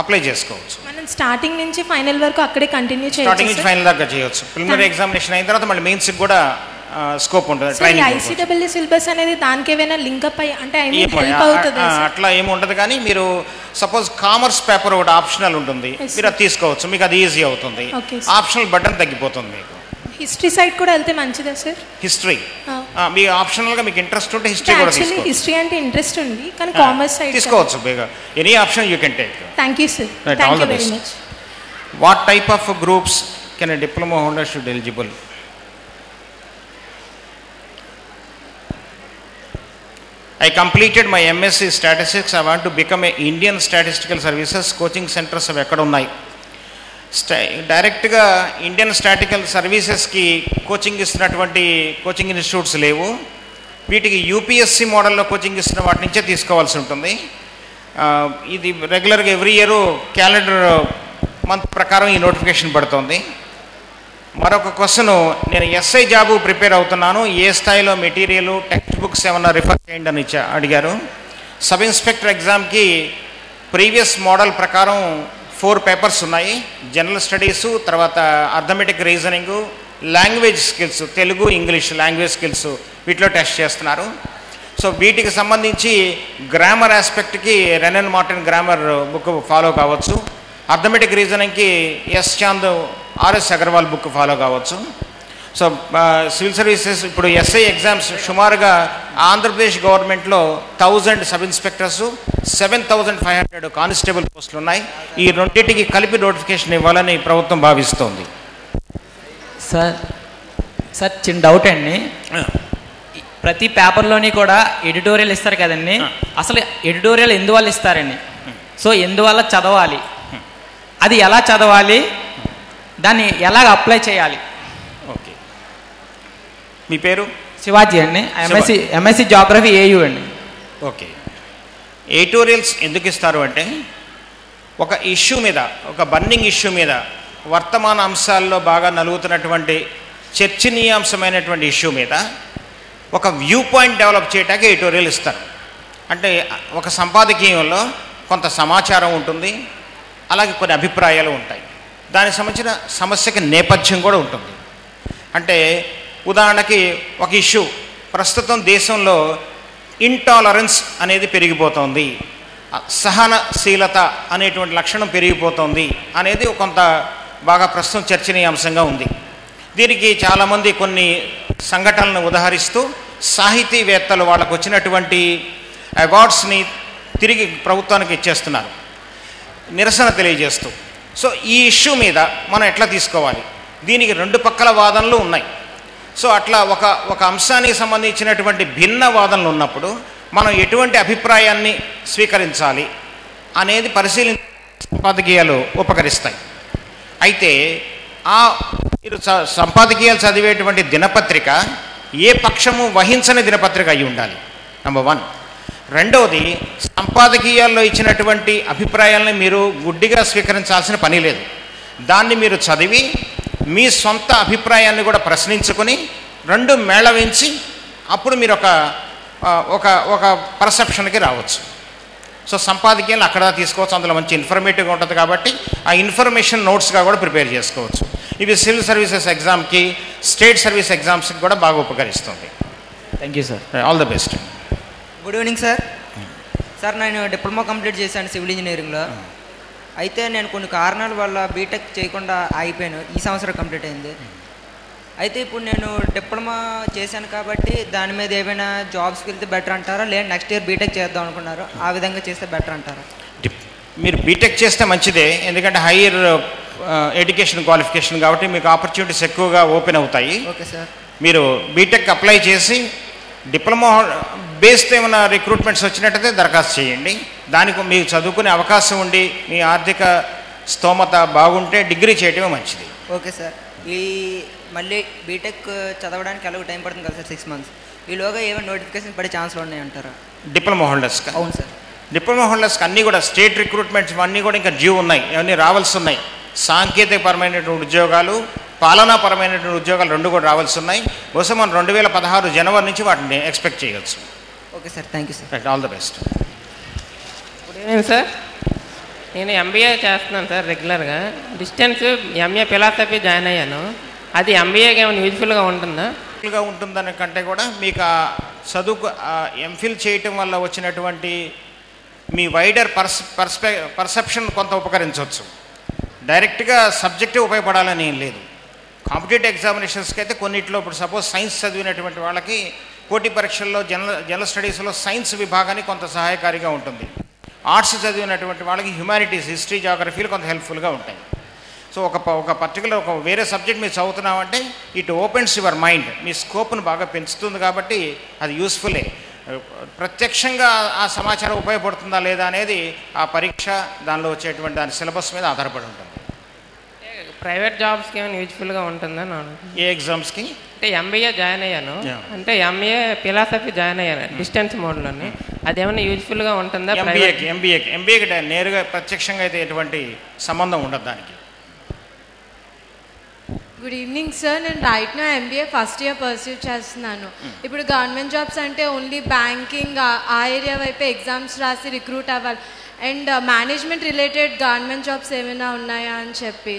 అప్లై చేసుకోవచ్చు. మనం స్టార్టింగ్ నుంచి ఫైనల్ వరకు అక్కడే కంటిన్యూ చేయొచ్చు. స్టార్టింగ్ నుంచి ఫైనల్ దాకా చేయొచ్చు. ప్రిలిమినరీ ఎగ్జామినేషన్ అయిన తర్వాత మళ్ళీ మెయిన్స్కి కూడా స్కోప్ ఉంటుంది. ట్రైనింగ్ ఐసీడబ్ల్యూ సిలబస్ అనేది దానికి ఏమైనా లింకప్ అయ్యి అంటే హెల్ప్ అవుతుంది అట్లా ఏమి ఉండదు. కానీ మీరు సపోజ్ కామర్స్ పేపర్ ఒకటి ఆప్షనల్ ఉంటుంది, మీరు అది తీసుకోవచ్చు, మీకు అది ఈజీ అవుతుంది. ఆప్షనల్ బటన్ తగ్గిపోతుంది మీకు. హిస్టరీ సైడ్ కూడా వెళ్తే మంచిదా సార్? హిస్టరీ మీ ఆప్షనల్గా మీకు ఇంట్రెస్ట్ ఉంటే హిస్టరీ కూడా తీసుకోవచ్చు. హిస్టరీ అంటే ఇంట్రెస్ట్ ఉంది కానీ కామర్స్ సైడ్ తీసుకోవచ్చు బేగా. Any option you can take. Thank you sir. Thank you very much. What type of groups can a diploma holder should eligible? I completed my MSc Statistics. I want to become a Indian Statistical Services coaching centers అవి ఎక్కడ ఉన్నాయి? డైరెక్ట్గా Indian statistical సర్వీసెస్కి coaching ఇస్తున్నటువంటి coaching institutes లేవు. వీటికి UPSC మోడల్లో coaching ఇస్తున్న వాటి నుంచే తీసుకోవాల్సి ఉంటుంది. ఇది రెగ్యులర్గా ఎవ్రీ ఇయర్ క్యాలెండర్ మంత్ ప్రకారం ఈ నోటిఫికేషన్ పడుతుంది. మరొక క్వశ్చన్, నేను ఎస్ఐ జాబు ప్రిపేర్ అవుతున్నాను, ఏ స్థాయిలో మెటీరియల్ టెక్స్ట్ బుక్స్ ఏమన్నా రిఫర్ చేయండి అని అడిగారు. సబ్ ఇన్స్పెక్టర్ ఎగ్జామ్కి ప్రీవియస్ మోడల్ ప్రకారం 4 పేపర్స్ ఉన్నాయి. జనరల్ స్టడీసు, తర్వాత arithmetic reasoning, language skills, Telugu English language skills వీటిలో టెస్ట్ చేస్తున్నారు. సో వీటికి సంబంధించి గ్రామర్ ఆస్పెక్ట్కి Wren and Martin grammar book follow కావచ్చు. అర్థమెటిక్ రీజనింగ్కి S Chand RS Aggarwal book follow కావచ్చు. సో సివిల్ సర్వీసెస్ ఇప్పుడు ఎస్ఐ ఎగ్జామ్స్ సుమారుగా ఆంధ్రప్రదేశ్ గవర్నమెంట్లో 1000 సబ్ ఇన్స్పెక్టర్స్, 7500 కానిస్టేబుల్ పోస్టులు ఉన్నాయి. ఈ రెండింటికి కలిపి నోటిఫికేషన్ ఇవ్వాలని ప్రభుత్వం భావిస్తోంది. సార్ చిన్న డౌట్ అండి. ప్రతి పేపర్లోని కూడా ఎడిటోరియల్ ఇస్తారు కదండి, అసలు ఎడిటోరియల్ ఎందువల్ల ఇస్తారండి? సో ఎందువల్ల చదవాలి, అది ఎలా చదవాలి, దాన్ని ఎలాగ అప్లై చేయాలి? ఓకే, మీ పేరు? శివాజీ అండి. ఎంఎస్సి జాగ్రఫీ ఏయూ అండి. ఓకే, ఎడిటోరియల్స్ ఎందుకు ఇస్తారు అంటే ఒక ఇష్యూ మీద, ఒక బర్నింగ్ ఇష్యూ మీద, వర్తమాన అంశాల్లో బాగా నలుగుతున్నటువంటి చర్చనీయాంశమైనటువంటి ఇష్యూ మీద ఒక వ్యూ పాయింట్ డెవలప్ చేయడానికి ఎడిటోరియల్ ఇస్తారు. అంటే ఒక సంపాదకీయంలో కొంత సమాచారం ఉంటుంది, అలాగే కొన్ని అభిప్రాయాలు ఉంటాయి, దానికి సంబంధించిన సమస్యకి నేపథ్యం కూడా ఉంటుంది. అంటే ఉదాహరణకి ఒక ఇష్యూ, ప్రస్తుతం దేశంలో ఇంటాలరెన్స్ అనేది పెరిగిపోతుంది, సహనశీలత అనేటువంటి లక్షణం పెరిగిపోతుంది అనేది కొంత బాగా ప్రస్తుతం చర్చనీయాంశంగా ఉంది. దీనికి చాలామంది కొన్ని సంఘటనలను ఉదహరిస్తూ సాహితీవేత్తలు వాళ్ళకు వచ్చినటువంటి అవార్డ్స్ని తిరిగి ప్రభుత్వానికి ఇచ్చేస్తున్నారు నిరసన తెలియజేస్తూ. సో ఈ ఇష్యూ మీద మనం ఎట్లా తీసుకోవాలి, దీనికి 2 పక్కల వాదనలు ఉన్నాయి. సో అట్లా ఒక అంశానికి సంబంధించినటువంటి భిన్న వాదనలు ఉన్నప్పుడు మనం ఎటువంటి అభిప్రాయాన్ని స్వీకరించాలి అనేది పరిశీలించే సంపాదకీయాలు ఉపకరిస్తాయి. అయితే మీరు సంపాదకీయాలు చదివేటువంటి దినపత్రిక ఏ పక్షము వహించని దినపత్రిక అయి ఉండాలి, నెంబర్ 1. రెండవది, సంపాదకీయాల్లో ఇచ్చినటువంటి అభిప్రాయాలని మీరు గుడ్డిగా స్వీకరించాల్సిన పని లేదు. దాన్ని మీరు చదివి మీ సొంత అభిప్రాయాన్ని కూడా ప్రశ్నించుకొని 2 మేళవించి అప్పుడు మీరు ఒక పర్సెప్షన్కి రావచ్చు. సో సంపాదకీయాలు అక్కడ తీసుకోవచ్చు, అందులో మంచి ఇన్ఫర్మేటివ్గా ఉంటుంది కాబట్టి ఆ ఇన్ఫర్మేషన్ నోట్స్గా కూడా ప్రిపేర్ చేసుకోవచ్చు. ఇవి సివిల్ సర్వీసెస్ ఎగ్జామ్కి, స్టేట్ సర్వీస్ ఎగ్జామ్స్కి కూడా బాగా ఉపకరిస్తుంది. Thank you sir. All the best. Good evening sir. Sir నేను డిప్లొమా కంప్లీట్ చేశాను సివిల్ ఇంజనీరింగ్లో. అయితే నేను కొన్ని కారణాల వల్ల బీటెక్ చేయకుండా ఆగిపోయాను. ఈ సంవత్సరం కంప్లీట్ అయింది. అయితే ఇప్పుడు నేను డిప్లొమా చేశాను కాబట్టి దాని మీద ఏమైనా జాబ్స్కి వెళ్తే బెటర్ అంటారా, లేదా నెక్స్ట్ ఇయర్ బీటెక్ చేద్దాం అనుకున్నారు, ఆ విధంగా చేస్తే బెటర్ అంటారా? మీరు బీటెక్ చేస్తే మంచిదే, ఎందుకంటే హైయర్ ఎడ్యుకేషన్ క్వాలిఫికేషన్ కాబట్టి మీకు ఆపర్చునిటీస్ ఎక్కువగా ఓపెన్ అవుతాయి. Okay sir. మీరు బీటెక్ అప్లై చేసి డిప్లొమా బేస్డ్ ఏమైనా రిక్రూట్మెంట్స్ వచ్చినట్టయితే దరఖాస్తు చేయండి. దానికి మీకు చదువుకునే అవకాశం ఉండి మీ ఆర్థిక స్తోమత బాగుంటే డిగ్రీ చేయటమే మంచిది. Okay sir. ఈ మళ్ళీ బీటెక్ చదవడానికి ఎలాగో టైం పడుతుంది కదా సార్ 6 months. ఈలోగా ఏమైనా నోటిఫికేషన్ పడే ఛాన్స్లు ఉన్నాయంటారా? Diploma holders. అవును సార్. డిప్లొమా హోల్డర్స్కి అన్నీ కూడా స్టేట్ రిక్రూట్మెంట్స్ అన్నీ కూడా ఇంకా డ్యూ ఉన్నాయి, అవన్నీ రావాల్సి ఉన్నాయి. సాంకేతికపరమైనటువంటి ఉద్యోగాలు, పాలనాపరమైనటువంటి ఉద్యోగాలు రెండు కూడా రావాల్సి ఉన్నాయి. బహుశా మనం 2016 జనవరి నుంచి వాటిని ఎక్స్పెక్ట్ చేయవచ్చు. Okay sir, thank you sir. Right, all the best. Good evening sir. నేను ఎంబీఏ చేస్తున్నాను సార్ రెగ్యులర్గా. డిస్టెన్స్ ఎంఏ ఫిలాసఫీ జాయిన్ అయ్యాను. అది ఎంబీఏకి ఏమైనా యూజ్ఫుల్గా ఉంటుందా? యూజ్ఫుల్గా ఉంటుందనే కంటే కూడా మీకు ఆ చదువుకు ఎంఫిల్ చేయటం వల్ల వచ్చినటువంటి మీ వైడర్ పర్సెప్షన్ కొంత ఉపకరించవచ్చు. డైరెక్ట్గా సబ్జెక్టే ఉపయోగపడాలని ఏం లేదు. కాంపిటేటివ్ ఎగ్జామినేషన్స్కి అయితే కొన్నిట్లో ఇప్పుడు సపోజ్ సైన్స్ చదివినటువంటి వాళ్ళకి పోటీ పరీక్షల్లో జనరల్ స్టడీస్లో సైన్స్ విభాగానికి కొంత సహాయకారిగా ఉంటుంది. ఆర్ట్స్ చదివినటువంటి వాళ్ళకి హ్యుమానిటీస్, హిస్టరీ, జాగ్రఫీలు కొంత హెల్ప్ఫుల్గా ఉంటాయి. సో ఒక పర్టికులర్ ఒక వేరే సబ్జెక్ట్ మీరు చదువుతున్నామంటే ఇట్ ఓపెన్స్ యువర్ మైండ్, మీ స్కోప్ను బాగా పెంచుతుంది కాబట్టి అది యూస్ఫుల్లే. ప్రత్యక్షంగా ఆ సమాచారం ఉపయోగపడుతుందా లేదా అనేది ఆ పరీక్ష, దానిలో వచ్చేటువంటి దాని సిలబస్ మీద ఆధారపడి ఉంటుంది. ప్రైవేట్ జాబ్స్కి ఏమైనా యూజ్ఫుల్గా ఉంటుందా? ఏ ఎగ్జామ్స్కి? అంటే ఎంబీఏ జాయిన్ అయ్యాను, అంటే ఎంఏ ఫిలాసఫీ జాయిన్ అయ్యాను డిస్టెన్స్ మోడ్లోని. అది ఏమైనా యూజ్ఫుల్గా ఉంటుందా? ఎంబీఏకి నేరుగా ప్రత్యక్షంగా అయితే ఎటువంటి సంబంధం ఉండదు దానికి. Good evening sir. నేను right now MBA first year pursue చేస్తున్నాను. ఇప్పుడు గవర్నమెంట్ జాబ్స్ అంటే ఓన్లీ బ్యాంకింగ్ ఆ ఏరియా వైపు ఎగ్జామ్స్ రాసి రిక్రూట్ అవ్వాలి. And management related government jobs ఏమైనా ఉన్నాయా అని చెప్పి,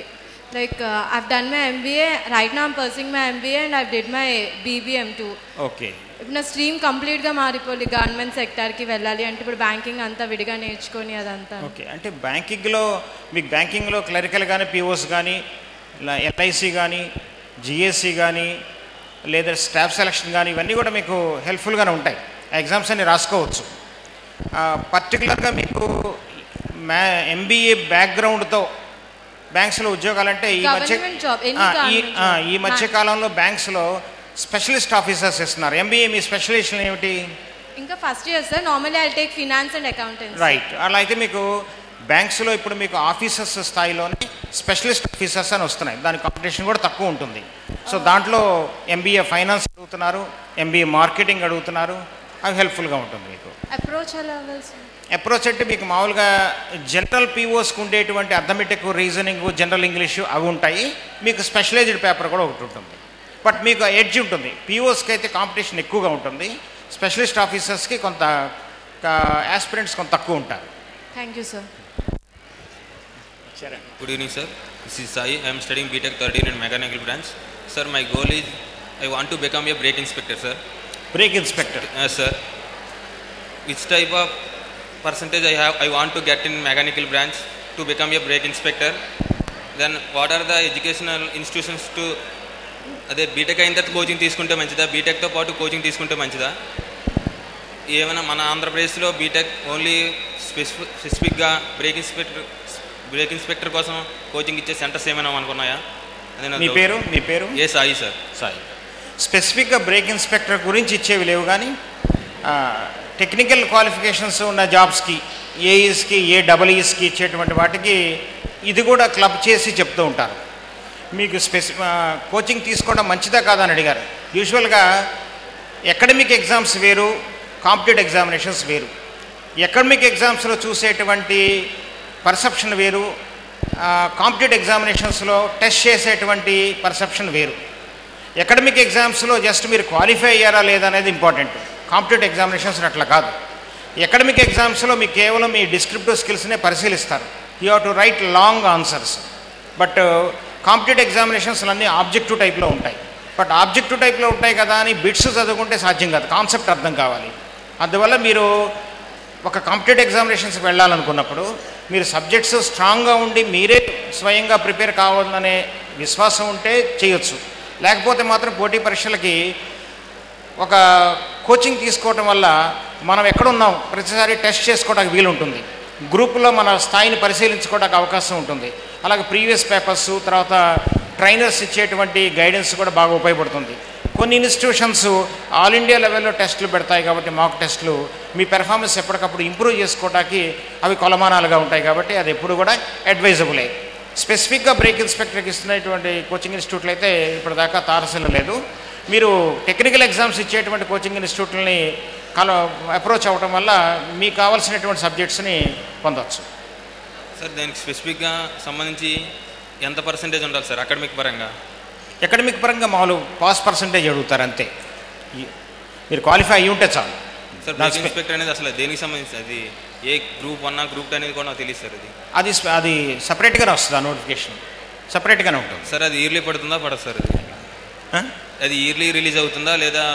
like I've done my MBA, right now I'm pursuing my MBA and I've did my BBM too. Okay. ఇప్పుడు నా స్ట్రీమ్ కంప్లీట్గా మారిపోయి గవర్నమెంట్ సెక్టార్కి వెళ్ళాలి అంటే ఇప్పుడు బ్యాంకింగ్ అంతా విడిగా నేర్చుకొని అదంతా. ఓకే, అంటే బ్యాంకింగ్లో క్లరికల్ కానీ, పిఓస్ కానీ, ఎల్ఐసి కానీ, జిఎస్సి కానీ, లేదా స్టాఫ్ సెలక్షన్ కానీ, ఇవన్నీ కూడా మీకు హెల్ప్ఫుల్గానే ఉంటాయి. ఎగ్జామ్స్ అన్ని రాసుకోవచ్చు. పర్టికులర్గా మీకు ఎంబీఏ బ్యాక్గ్రౌండ్తో బ్యాంక్స్లో ఉద్యోగాలంటే ఈ మధ్య కాలంలో బ్యాంక్స్లో స్పెషలిస్ట్ ఆఫీసర్స్ ఇస్తున్నారు. ఎంబీఏ మీ స్పెషలైజేషన్ ఏమిటి? ఇంకా first year sir. Normally I take finance and accountancy. Right, అలా అయితే మీకు బ్యాంక్స్లో ఇప్పుడు మీకు ఆఫీసర్స్ స్థాయిలోనే స్పెషలిస్ట్ ఆఫీసర్స్ అని వస్తున్నాయి. దాని కాంపిటీషన్ కూడా తక్కువ ఉంటుంది. సో దాంట్లో ఎంబీఏ ఫైనాన్స్ అడుగుతున్నారు, ఎంబీఏ మార్కెటింగ్ అడుగుతున్నారు. అవి హెల్ప్ఫుల్గా ఉంటుంది మీకు. అప్రోచ్ అంటే మీకు మామూలుగా జనరల్ పీఓస్కి ఉండేటువంటి అథమెటిక్, రీజనింగ్, జనరల్ ఇంగ్లీషు అవి ఉంటాయి. మీకు స్పెషలైజ్డ్ పేపర్ కూడా ఒకటి ఉంటుంది. బట్ మీకు ఎడ్జ్ ఉంటుంది. పీఓస్కి అయితే కాంపిటీషన్ ఎక్కువగా ఉంటుంది. స్పెషలిస్ట్ ఆఫీసర్స్కి కొంత ఆస్పిరెంట్స్ కొంత తక్కువ ఉంటారు. Thank you sir. Good evening, sir. This is Sai. I am studying BTech third year in mechanical branch. Sir, my goal is I want to become a brake inspector, sir. Brake inspector? Yes, sir. Which type of percentage I want to get in mechanical branch to become a brake inspector? Then what are the educational institutions to అదే BTech అయిన తర్వాత coaching తీసుకుంటే మంచిదా, బీటెక్తో పాటు coaching తీసుకుంటే మంచిదా? ఏమైనా మన ఆంధ్రప్రదేశ్లో బీటెక్ ఓన్లీ స్పెసిఫిక్గా బ్రేక్ ఇన్స్పెక్టర్ కోసం కోచింగ్ ఇచ్చే సెంటర్స్ ఏమైనా అనుకున్నాయా? మీ పేరు? ఏ సాయి సార్. సాయి. స్పెసిఫిక్గా బ్రేక్ ఇన్స్పెక్టర్ గురించి ఇచ్చేవి లేవు, కానీ టెక్నికల్ క్వాలిఫికేషన్స్ ఉన్న జాబ్స్కి, ఏఈస్కి, ఏఈఈస్కి ఇచ్చేటువంటి వాటికి ఇది కూడా క్లబ్ చేసి చెప్తూ ఉంటారు. మీకు కోచింగ్ తీసుకోవడం మంచిదా కాదా అని అడిగారు. యూజువల్గా అకాడమిక్ ఎగ్జామ్స్ వేరు, కాంపిటేటివ్ ఎగ్జామినేషన్స్ వేరు. అకాడమిక్ ఎగ్జామ్స్లో చూసేటువంటి పర్సెప్షన్ వేరు, కాంపిటేటివ్ ఎగ్జామినేషన్స్లో టెస్ట్ చేసేటువంటి పర్సెప్షన్ వేరు. అకాడమిక్ ఎగ్జామ్స్లో జస్ట్ మీరు క్వాలిఫై అయ్యారా లేదా అనేది ఇంపార్టెంట్. కాంపిటేటివ్ ఎగ్జామినేషన్స్ అట్లా కాదు. అకాడమిక్ ఎగ్జామ్స్లో మీకు కేవలం మీ డిస్క్రిప్టివ్ స్కిల్స్నే పరిశీలిస్తారు. You have to write long answers. But competitive ఎగ్జామినేషన్స్లు అన్నీ ఆబ్జెక్టివ్ టైప్లో ఉంటాయి. బట్ ఆబ్జెక్టివ్ టైప్లో ఉంటాయి కదా అని బిట్స్ చదువుకుంటే సాధ్యం కాదు. కాన్సెప్ట్ అర్థం కావాలి. అందువల్ల మీరు ఒక కాంపిటేటివ్ ఎగ్జామినేషన్స్కి వెళ్ళాలనుకున్నప్పుడు మీరు సబ్జెక్ట్స్ స్ట్రాంగ్గా ఉండి మీరే స్వయంగా ప్రిపేర్ కావాలనే విశ్వాసం ఉంటే చేయొచ్చు. లేకపోతే మాత్రం పోటీ పరీక్షలకి ఒక కోచింగ్ తీసుకోవటం వల్ల మనం ఎక్కడున్నాం ప్రతిసారి టెస్ట్ చేసుకోవడానికి వీలుంటుంది. గ్రూపులో మన స్థాయిని పరిశీలించుకోవడానికి అవకాశం ఉంటుంది. అలాగే ప్రీవియస్ పేపర్స్, తర్వాత ట్రైనర్స్ ఇచ్చేటువంటి గైడెన్స్ కూడా బాగా ఉపయోగపడుతుంది. కొన్ని ఇన్స్టిట్యూషన్స్ ఆల్ ఇండియా లెవెల్లో టెస్టులు పెడతాయి కాబట్టి మాక్ టెస్టులు మీ పెర్ఫార్మెన్స్ ఎప్పటికప్పుడు ఇంప్రూవ్ చేసుకోవడానికి అవి కొలమానాలుగా ఉంటాయి కాబట్టి అది ఎప్పుడు కూడా అడ్వైజబులే. స్పెసిఫిక్గా బ్రేక్ ఇన్స్పెక్టర్కి ఇస్తున్నటువంటి కోచింగ్ ఇన్స్టిట్యూట్లు అయితే ఇప్పటిదాకా తారసీలు లేదు. మీరు టెక్నికల్ ఎగ్జామ్స్ ఇచ్చేటువంటి కోచింగ్ ఇన్స్టిట్యూట్లని అప్రోచ్ అవ్వడం వల్ల మీకు కావాల్సినటువంటి సబ్జెక్ట్స్ని పొందవచ్చు. సార్ దానికి స్పెసిఫిక్గా సంబంధించి ఎంత పర్సెంటేజ్ ఉండాలి సార్ అకాడమిక్ పరంగా? అకాడమిక్ పరంగా మామూలు పాస్ పర్సెంటేజ్ అడుగుతారు అంతే. మీరు క్వాలిఫై అయ్యి ఉంటే చాలు. సార్ బ్రేక్ ఇన్స్పెక్టర్ అనేది అసలు దేనికి సంబంధించి? అది ఏ గ్రూప్ 1 గ్రూప్ 2 అనేది కూడా నాకు తెలియదు సార్. అది సపరేట్గానే వస్తుంది, ఆ నోటిఫికేషన్ సపరేట్గానే ఉంటుంది. సార్ అది ఇయర్లీ పడుతుందా పడదు సార్? అది ఇయర్లీ రిలీజ్ అవుతుందా లేదా?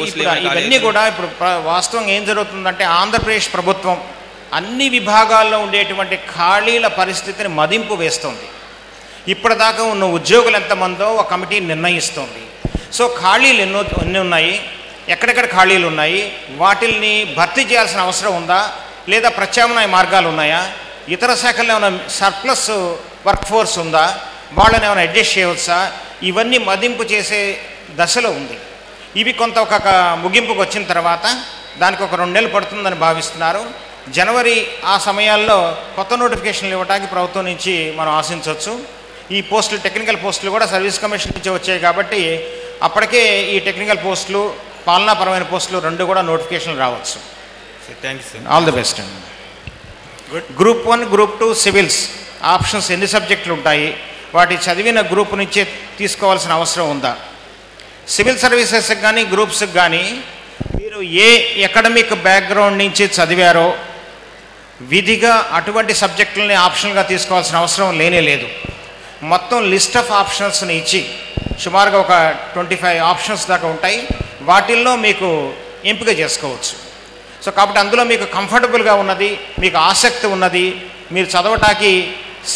ఇవన్నీ కూడా ఇప్పుడు వాస్తవంగా ఏం జరుగుతుందంటే ఆంధ్రప్రదేశ్ ప్రభుత్వం అన్ని విభాగాల్లో ఉండేటువంటి ఖాళీల పరిస్థితిని మదింపు వేస్తుంది. ఇప్పటిదాకా ఉన్న ఉద్యోగులు ఎంతమందో ఒక కమిటీ నిర్ణయిస్తోంది. సో ఖాళీలు ఎన్ని ఉన్నాయి, ఎక్కడెక్కడ ఖాళీలు ఉన్నాయి, వాటిల్ని భర్తీ చేయాల్సిన అవసరం ఉందా, లేదా ప్రత్యామ్నాయ మార్గాలు ఉన్నాయా, ఇతర శాఖల్లో ఏమైనా సర్ప్లస్ వర్క్ ఫోర్స్ ఉందా, వాళ్ళని ఏమైనా అడ్జస్ట్ చేయవచ్చా, ఇవన్నీ మదింపు చేసే దశలో ఉంది. ఇవి కొంత ఒక ముగింపుకు వచ్చిన తర్వాత దానికి ఒక 2 నెలలు పడుతుందని భావిస్తున్నారు. జనవరి ఆ సమయాల్లో కొత్త నోటిఫికేషన్లు ఇవ్వడానికి ప్రభుత్వం నుంచి మనం ఆశించవచ్చు. ఈ పోస్టులు టెక్నికల్ పోస్టులు కూడా సర్వీస్ కమిషన్ నుంచి వచ్చాయి కాబట్టి అప్పటికే ఈ టెక్నికల్ పోస్టులు పాలనాపరమైన పోస్టులు 2 కూడా నోటిఫికేషన్లు రావచ్చు. Thank you sir. All the best అండి. గ్రూప్ 1 గ్రూప్ 2 సివిల్స్ ఆప్షన్స్ ఎన్ని సబ్జెక్టులు ఉంటాయి, వాటి చదివిన గ్రూప్ నుంచే తీసుకోవాల్సిన అవసరం ఉందా? సివిల్ సర్వీసెస్కి కానీ గ్రూప్స్కి కానీ మీరు ఏ అకాడమిక్ బ్యాక్గ్రౌండ్ నుంచి చదివారో విధిగా అటువంటి సబ్జెక్టులని ఆప్షన్గా తీసుకోవాల్సిన అవసరం లేదు. మొత్తం లిస్ట్ ఆఫ్ ఆప్షన్స్ని ఇచ్చి సుమారుగా ఒక 25 ఆప్షన్స్ దాకా ఉంటాయి. వాటిల్లో మీకు ఎంపిక చేసుకోవచ్చు. సో కాబట్టి అందులో మీకు కంఫర్టబుల్గా ఉన్నది, మీకు ఆసక్తి ఉన్నది, మీరు చదవటానికి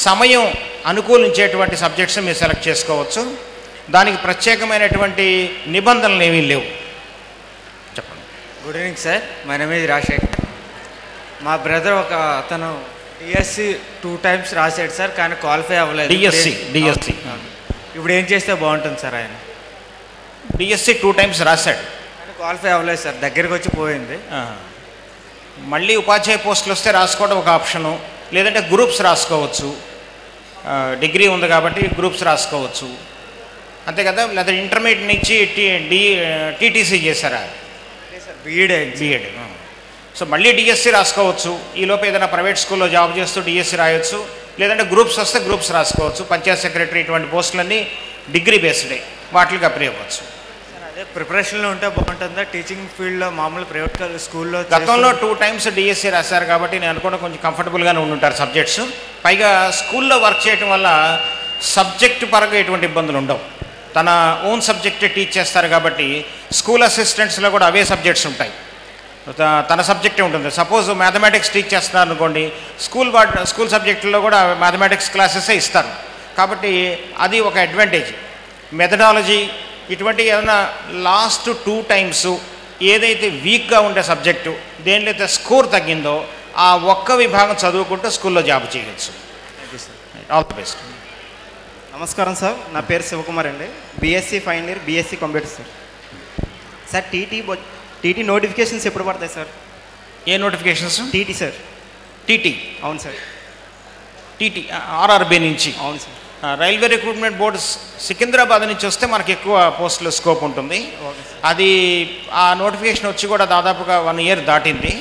సమయం అనుకూలించేటువంటి సబ్జెక్ట్స్ మీరు సెలెక్ట్ చేసుకోవచ్చు. దానికి ప్రత్యేకమైనటువంటి నిబంధనలు ఏమీ లేవు. చెప్పండి. Good evening sir, my name is Rajasekhar. మా బ్రదర్ అతను డిఎస్సి 2 times రాశాడు సార్, కానీ క్వాలిఫై అవ్వలేదు. డిఎస్సి ఇప్పుడు ఏం చేస్తే బాగుంటుంది సార్? ఆయన డిఎస్సి 2 times రాశాడు కానీ క్వాలిఫై అవ్వలేదు సార్, దగ్గరికి వచ్చి పోయింది. మళ్ళీ ఉపాధ్యాయ పోస్టులు వస్తే రాసుకోవడం ఒక ఆప్షను, లేదంటే గ్రూప్స్ రాసుకోవచ్చు. డిగ్రీ ఉంది కాబట్టి గ్రూప్స్ రాసుకోవచ్చు, అంతే కదా. లేదా ఇంటర్మీడియట్ నుంచి టీటీసీ చేశారా? బీఎడ్. సో మళ్ళీ డిఎస్సి రాసుకోవచ్చు. ఈలోపు ఏదైనా ప్రైవేట్ స్కూల్లో జాబ్ చేస్తూ డిఎస్సి రాయొచ్చు, లేదంటే గ్రూప్స్ వస్తే గ్రూప్స్ రాసుకోవచ్చు. పంచాయత్ సెక్రటరీ ఇటువంటి పోస్టులన్నీ డిగ్రీ బేస్డే, వాటికి అప్లై అవ్వచ్చు. అదే ప్రిపరేషన్లో ఉంటే బాగుంటుందా? టీచింగ్ ఫీల్డ్లో మామూలు ప్రైవేట్ స్కూల్లో గతంలో 2 times డిఎస్సి రాశారు కాబట్టి నేను అనుకోవడం కొంచెం కంఫర్టబుల్గానే ఉండుంటారు సబ్జెక్ట్స్. పైగా స్కూల్లో వర్క్ చేయడం వల్ల సబ్జెక్టు పరంగా ఎటువంటి ఇబ్బందులు ఉండవు. తన ఓన్ సబ్జెక్టే టీచ్ చేస్తారు కాబట్టి స్కూల్ అసిస్టెంట్స్లో కూడా అవే సబ్జెక్ట్స్ ఉంటాయి, తన సబ్జెక్టే ఉంటుంది. సపోజ్ మ్యాథమెటిక్స్ టీచ్ చేస్తున్నారు అనుకోండి, స్కూల్ సబ్జెక్టుల్లో కూడా మ్యాథమెటిక్స్ క్లాసెసే ఇస్తారు కాబట్టి అది ఒక అడ్వాంటేజ్. మెథడాలజీ ఇటువంటి ఏదైనా లాస్ట్ 2 times ఏదైతే వీక్గా ఉండే సబ్జెక్టు, దేనిలో అయితే స్కోర్ తగ్గిందో ఆ ఒక్క విభాగం చదువుకుంటూ స్కూల్లో జాబ్ చేయొచ్చు. All the best. నమస్కారం సార్, నా పేరు శివకుమార్ అండి. BSc final year, BSc computer sir. Sir TT notifications ఎప్పుడు పడతాయి సార్? ఏ నోటిఫికేషన్స్? TT sir. టీటీ? అవును సార్. టీటీ ఆర్ఆర్బీ నుంచి? అవును sir. Railway recruitment board Secunderabad నుంచి వస్తే మనకి ఎక్కువ పోస్టుల స్కోప్ ఉంటుంది. అది ఆ నోటిఫికేషన్ వచ్చి కూడా దాదాపుగా 1 year దాటింది.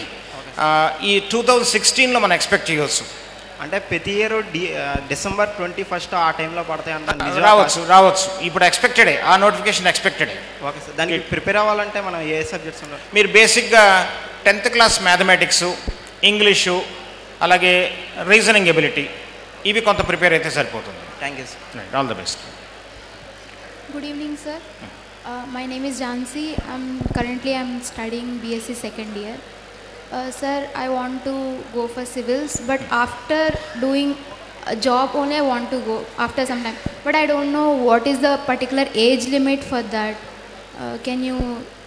ఈ 2016లో మనం ఎక్స్పెక్ట్ చేయవచ్చు. అంటే ప్రతి ఇయర్ December 21st ఆ టైంలో పడతాయి అంటే రావచ్చు. ఇప్పుడు ఎక్స్పెక్టెడే, ఆ నోటిఫికేషన్ ఎక్స్పెక్టెడే. Okay sir. దానికి ప్రిపేర్ అవ్వాలంటే మనం ఏ సబ్జెక్ట్స్ ఉండాలి? మీరు బేసిక్గా 10th class మ్యాథమెటిక్స్, ఇంగ్లీషు, అలాగే రీజనింగ్ ఎబిలిటీ, ఇవి కొంత ప్రిపేర్ అయితే సరిపోతుంది. Thank you sir. All the best. Good evening sir, my name is Jhansi. Currently I'm studying BSc 2nd year. Sir, I want to go for civils, but after doing a job only I want to go after some time. But I don't know what is the particular age limit for that. Can you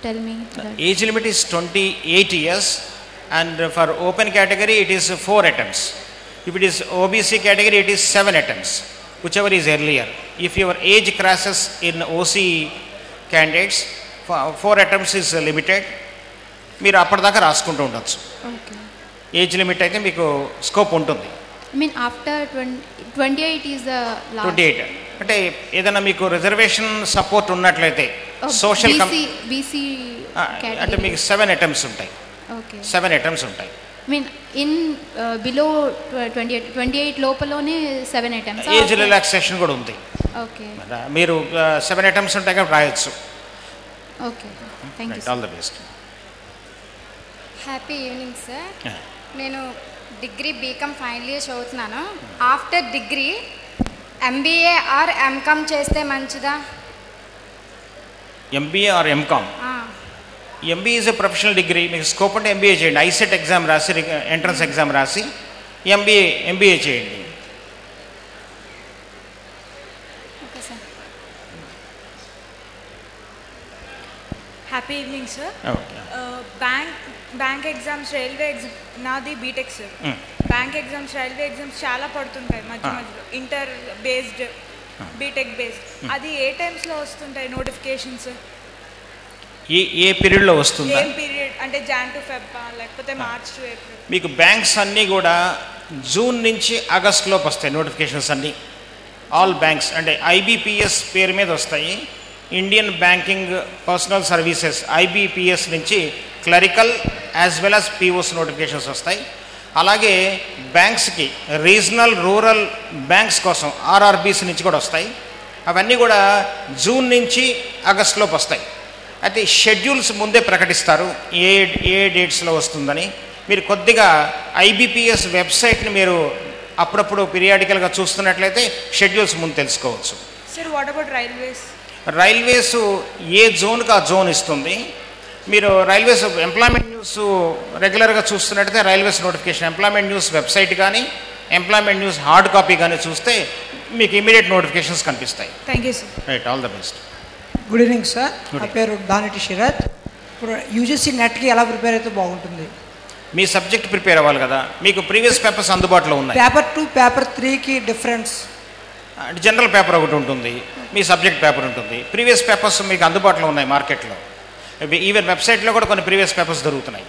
tell me that? Age limit is 28 years and for open category it is 4 attempts. If it is OBC category it is 7 attempts, whichever is earlier. If your age crosses in OC candidates, 4 attempts is limited. మీరు అప్పటిదాకా రాసుకుంటూ ఉండొచ్చు. Age limit అయితే మీకు scope ఉంటుంది. I mean, after 28 is the last. 28 అంటే ఏదైనా మీకు రిజర్వేషన్ సపోర్ట్ ఉన్నట్లయితే సోషల్ BC అంటే మీకు 7 అటెంప్ట్స్ ఉంటాయి. Okay. 7 అటెంప్ట్స్ ఉంటాయి. I mean, in below 28 లోపలనే 7 attempts. ఏజ్ రిలాక్సేషన్ కూడా ఉంది. Okay. మీరు 7 అటెంప్ట్స్ ఉంటాయి కాబట్టి రాయొచ్చు. Okay. Thank you. All the best. Happy evening sir. నేను డిగ్రీ బీకామ్ ఫైనల్ ఇయర్ చదువుతున్నాను. After degree MBA or MCom చేస్తే మంచిదా? MBA or MCom. MBA is a professional degree. మీకు స్కోప్ అంటే ఎంబీఏ చేయండి. ఐసెట్ ఎగ్జామ్ రాసి ఎంట్రన్స్ ఎగ్జామ్ రాసి MBA చేయండి. Happy evening sir. Bank exams, railway exam, నాది BTech sir. Bank exams, railway exams చాలా పడుతుంటాయి మధ్య మధ్యలో, ఇంటర్ బేస్డ్, బీటెక్ బేస్డ్. అది ఏ టైమ్స్లో వస్తుంటాయి నోటిఫికేషన్స్? ఏ పీరియడ్లో వస్తుందా? ఏ పీరియడ్ అంటే జాన్ టు ఫెబ్ లేకపోతే మార్చ్ టు ఏప్రిల్? మీకు బ్యాంక్స్ అన్నీ కూడా జూన్ నుంచి ఆగస్టులోకి వస్తాయి నోటిఫికేషన్స్ అన్నీ. ఆల్ బ్యాంక్స్ అంటే ఐబీపీఎస్ పేరు మీద వస్తాయి. Indian banking personnel services IBPS నుంచి clerical as well as POs notifications వస్తాయి. అలాగే బ్యాంక్స్కి రీజనల్ రూరల్ బ్యాంక్స్ కోసం ఆర్ఆర్బీస్ నుంచి కూడా వస్తాయి. అవన్నీ కూడా జూన్ నుంచి ఆగస్టులోకి వస్తాయి. అయితే షెడ్యూల్స్ ముందే ప్రకటిస్తారు ఏ డేట్స్లో వస్తుందని. మీరు కొద్దిగా ఐబీపీఎస్ వెబ్సైట్ని మీరు అప్పుడప్పుడు పీరియాడికల్గా చూస్తున్నట్లయితే షెడ్యూల్స్ ముందు తెలుసుకోవచ్చు. Sir what about railways? Railways ఏ జోన్కి ఆ జోన్ ఇస్తుంది. మీరు రైల్వేస్ ఎంప్లాయ్మెంట్ న్యూస్ రెగ్యులర్గా చూస్తున్నట్టయితే railways notification employment news website కానీ ఎంప్లాయ్మెంట్ న్యూస్ హార్డ్ కాపీ కానీ చూస్తే మీకు ఇమీడియట్ నోటిఫికేషన్స్ కనిపిస్తాయి. Thank you sir. Right, all the best. Good evening sir. నా పేరు దానిటి శరత్. ఇప్పుడు యూజీసీ నెట్కి ఎలా ప్రిపేర్ అయితే బాగుంటుంది? మీ సబ్జెక్ట్ ప్రిపేర్ అవ్వాలి కదా. మీకు ప్రీవియస్ పేపర్స్ అందుబాటులో ఉన్నాయి. పేపర్ 2 పేపర్ 3కి డిఫరెన్స్ అంటే జనరల్ పేపర్ ఒకటి ఉంటుంది, మీ సబ్జెక్ట్ పేపర్ ఉంటుంది. ప్రీవియస్ పేపర్స్ మీకు అందుబాటులో ఉన్నాయి మార్కెట్లో. ఈవెన్ వెబ్సైట్లో కూడా కొన్ని ప్రీవియస్ పేపర్స్ దొరుకుతున్నాయి.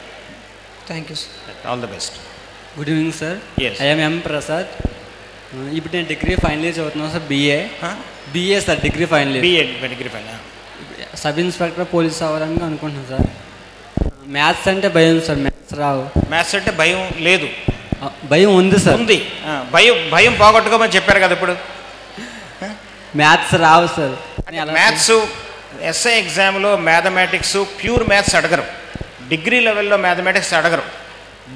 Thank you sir. All the best. Good evening sir. I'm M Prasad. ఇప్పుడు నేను డిగ్రీ ఫైనల్ ఇయర్ చదువుతున్నాను sir. BA sir, degree final year. Degree final sub inspector police అవ్వాలని అనుకుంటున్నాను సార్. మ్యాథ్స్ అంటే భయం సార్, మ్యాథ్స్ రావు. Maths అంటే భయం లేదు? భయం ఉంది సార్. ఉంది. భయం పోగొట్టుకోమని చెప్పారు కదా ఇప్పుడు. మ్యాథ్స్ రావు సార్. మ్యాథ్స్ ఎస్ఐ ఎగ్జామ్లో మ్యాథమెటిక్స్ ప్యూర్ మ్యాథ్స్ అడగరు. డిగ్రీ లెవెల్లో మ్యాథమెటిక్స్ అడగరు.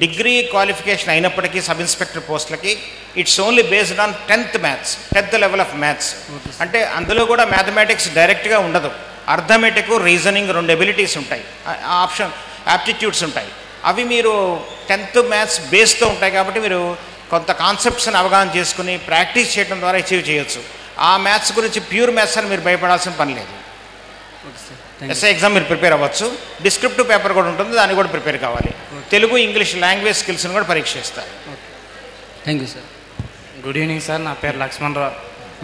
డిగ్రీ క్వాలిఫికేషన్ అయినప్పటికీ సబ్ ఇన్స్పెక్టర్ పోస్టులకి it's only based on 10th maths, 10th level of maths. అంటే అందులో కూడా మ్యాథమెటిక్స్ డైరెక్ట్గా ఉండదు. అర్థమెటిక్, రీజనింగ్ 2 ఎబిలిటీస్ ఉంటాయి, ఆప్షన్ యాప్టిట్యూడ్స్ ఉంటాయి. అవి మీరు 10th మ్యాథ్స్ బేస్తో ఉంటాయి కాబట్టి మీరు కొంత కాన్సెప్ట్స్ని అవగాహన చేసుకుని ప్రాక్టీస్ చేయడం ద్వారా అచీవ్ చేయొచ్చు. ఆ మ్యాథ్స్ గురించి ప్యూర్ మ్యాథ్స్ అని మీరు భయపడాల్సిన పని లేదు. ఎస్ఐ ఎగ్జామ్ మీరు ప్రిపేర్ అవ్వచ్చు. డిస్క్రిప్టివ్ పేపర్ కూడా ఉంటుంది, దాన్ని కూడా ప్రిపేర్ కావాలి. తెలుగు, ఇంగ్లీష్ లాంగ్వేజ్ స్కిల్స్ని కూడా పరీక్ష చేస్తారు. Thank you sir. Good evening sir. నా పేరు లక్ష్మణరావు.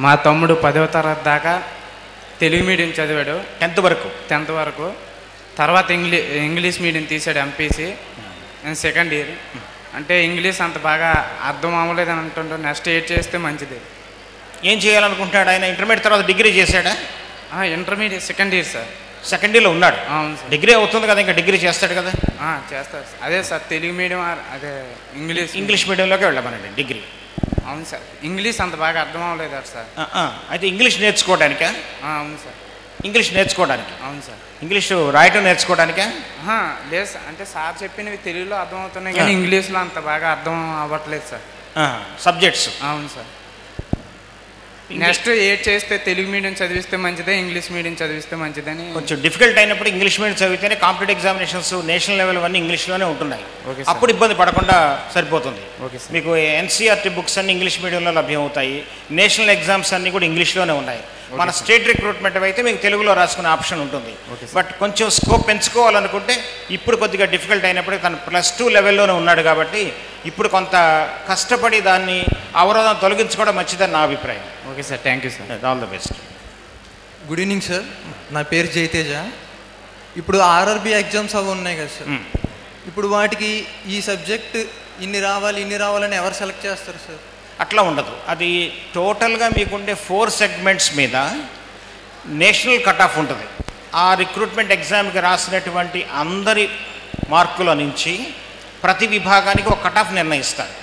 మా తమ్ముడు 10వ తరగతి దాకా తెలుగు మీడియం చదివాడు. 10th వరకు. తర్వాత ఇంగ్లీష్ మీడియం తీసాడు ఎంపీసీ. నేను సెకండ్ ఇయర్. అంటే ఇంగ్లీష్ అంత బాగా అర్థం అవ్వలేదు అని అంటుంటూ నెక్స్ట్ ఎయిట్ చేస్తే మంచిది. ఏం చేయాలనుకుంటున్నాడు ఆయన? ఇంటర్మీడియట్ తర్వాత డిగ్రీ చేశాడా? Intermediate second year sir. Second ఇయర్లో ఉన్నాడు. అవును సార్. డిగ్రీ అవుతుంది కదా, ఇంకా డిగ్రీ చేస్తాడు కదా. చేస్తాడు సార్. అదే సార్ తెలుగు మీడియం, అదే ఇంగ్లీష్ మీడియంలోకి వెళ్ళమనండి డిగ్రీ. అవును సార్. ఇంగ్లీష్ అంత బాగా అర్థం అవ్వలేదు సార్. అయితే ఇంగ్లీష్ నేర్చుకోవడానికా? అవును సార్. ఇంగ్లీష్ నేర్చుకోవడానికి? అవును సార్. ఇంగ్లీష్ రాయటం నేర్చుకోవడానికా? లేదు సార్. అంటే సార్ చెప్పినవి తెలుగులో అర్థం అవుతున్నాయి కానీ ఇంగ్లీష్లో అంత బాగా అర్థం అవ్వట్లేదు సార్. సబ్జెక్ట్స్? అవును సార్. నెక్స్ట్ ఏడ్ చేస్తే తెలుగు మీడియం చదివిస్తే మంచిదే, ఇంగ్లీష్ మీడియం చదివిస్తే మంచిదని. కొంచెం డిఫికల్ట్ అయినప్పుడు ఇంగ్లీష్ మీడియం చదివితేనే కాంపిటేటివ్ ఎగ్జామినేషన్స్ నేషనల్ లెవెల్ అన్నీ ఇంగ్లీష్లోనే ఉంటున్నాయి. అప్పుడు ఇబ్బంది పడకుండా సరిపోతుంది. మీకు ఎన్సీఆర్టీ బుక్స్ అన్ని ఇంగ్లీష్ మీడియంలో లభ్యం అవుతాయి. నేషనల్ ఎగ్జామ్స్ అన్నీ కూడా ఇంగ్లీష్లోనే ఉన్నాయి. మన స్టేట్ రిక్రూట్మెంట్ అయితే మీకు తెలుగులో రాసుకునే ఆప్షన్ ఉంటుంది. బట్ కొంచెం స్కోప్ పెంచుకోవాలనుకుంటే ఇప్పుడు కొద్దిగా డిఫికల్ట్ అయినప్పుడు తను +2 లెవెల్లోనే ఉన్నాడు కాబట్టి ఇప్పుడు కొంత కష్టపడి దాన్ని అవరోధం తొలగించుకోవడం మంచిదని నా అభిప్రాయం. Okay sir. Thank you sir. All the best. Good evening sir. నా పేరు జయతేజ. ఇప్పుడు ఆర్ఆర్బీ ఎగ్జామ్స్ అవి ఉన్నాయి కదా సార్, ఇప్పుడు వాటికి ఈ సబ్జెక్ట్ ఇన్ని రావాలని ఎవరు సెలెక్ట్ చేస్తారు సార్? అట్లా ఉండదు. అది టోటల్గా మీకుండే 4 సెగ్మెంట్స్ మీద నేషనల్ కట్ ఆఫ్ ఉంటుంది. ఆ రిక్రూట్మెంట్ ఎగ్జామ్కి రాసినటువంటి అందరి మార్కుల నుంచి ప్రతి విభాగానికి ఒక కట్ ఆఫ్ నిర్ణయిస్తారు,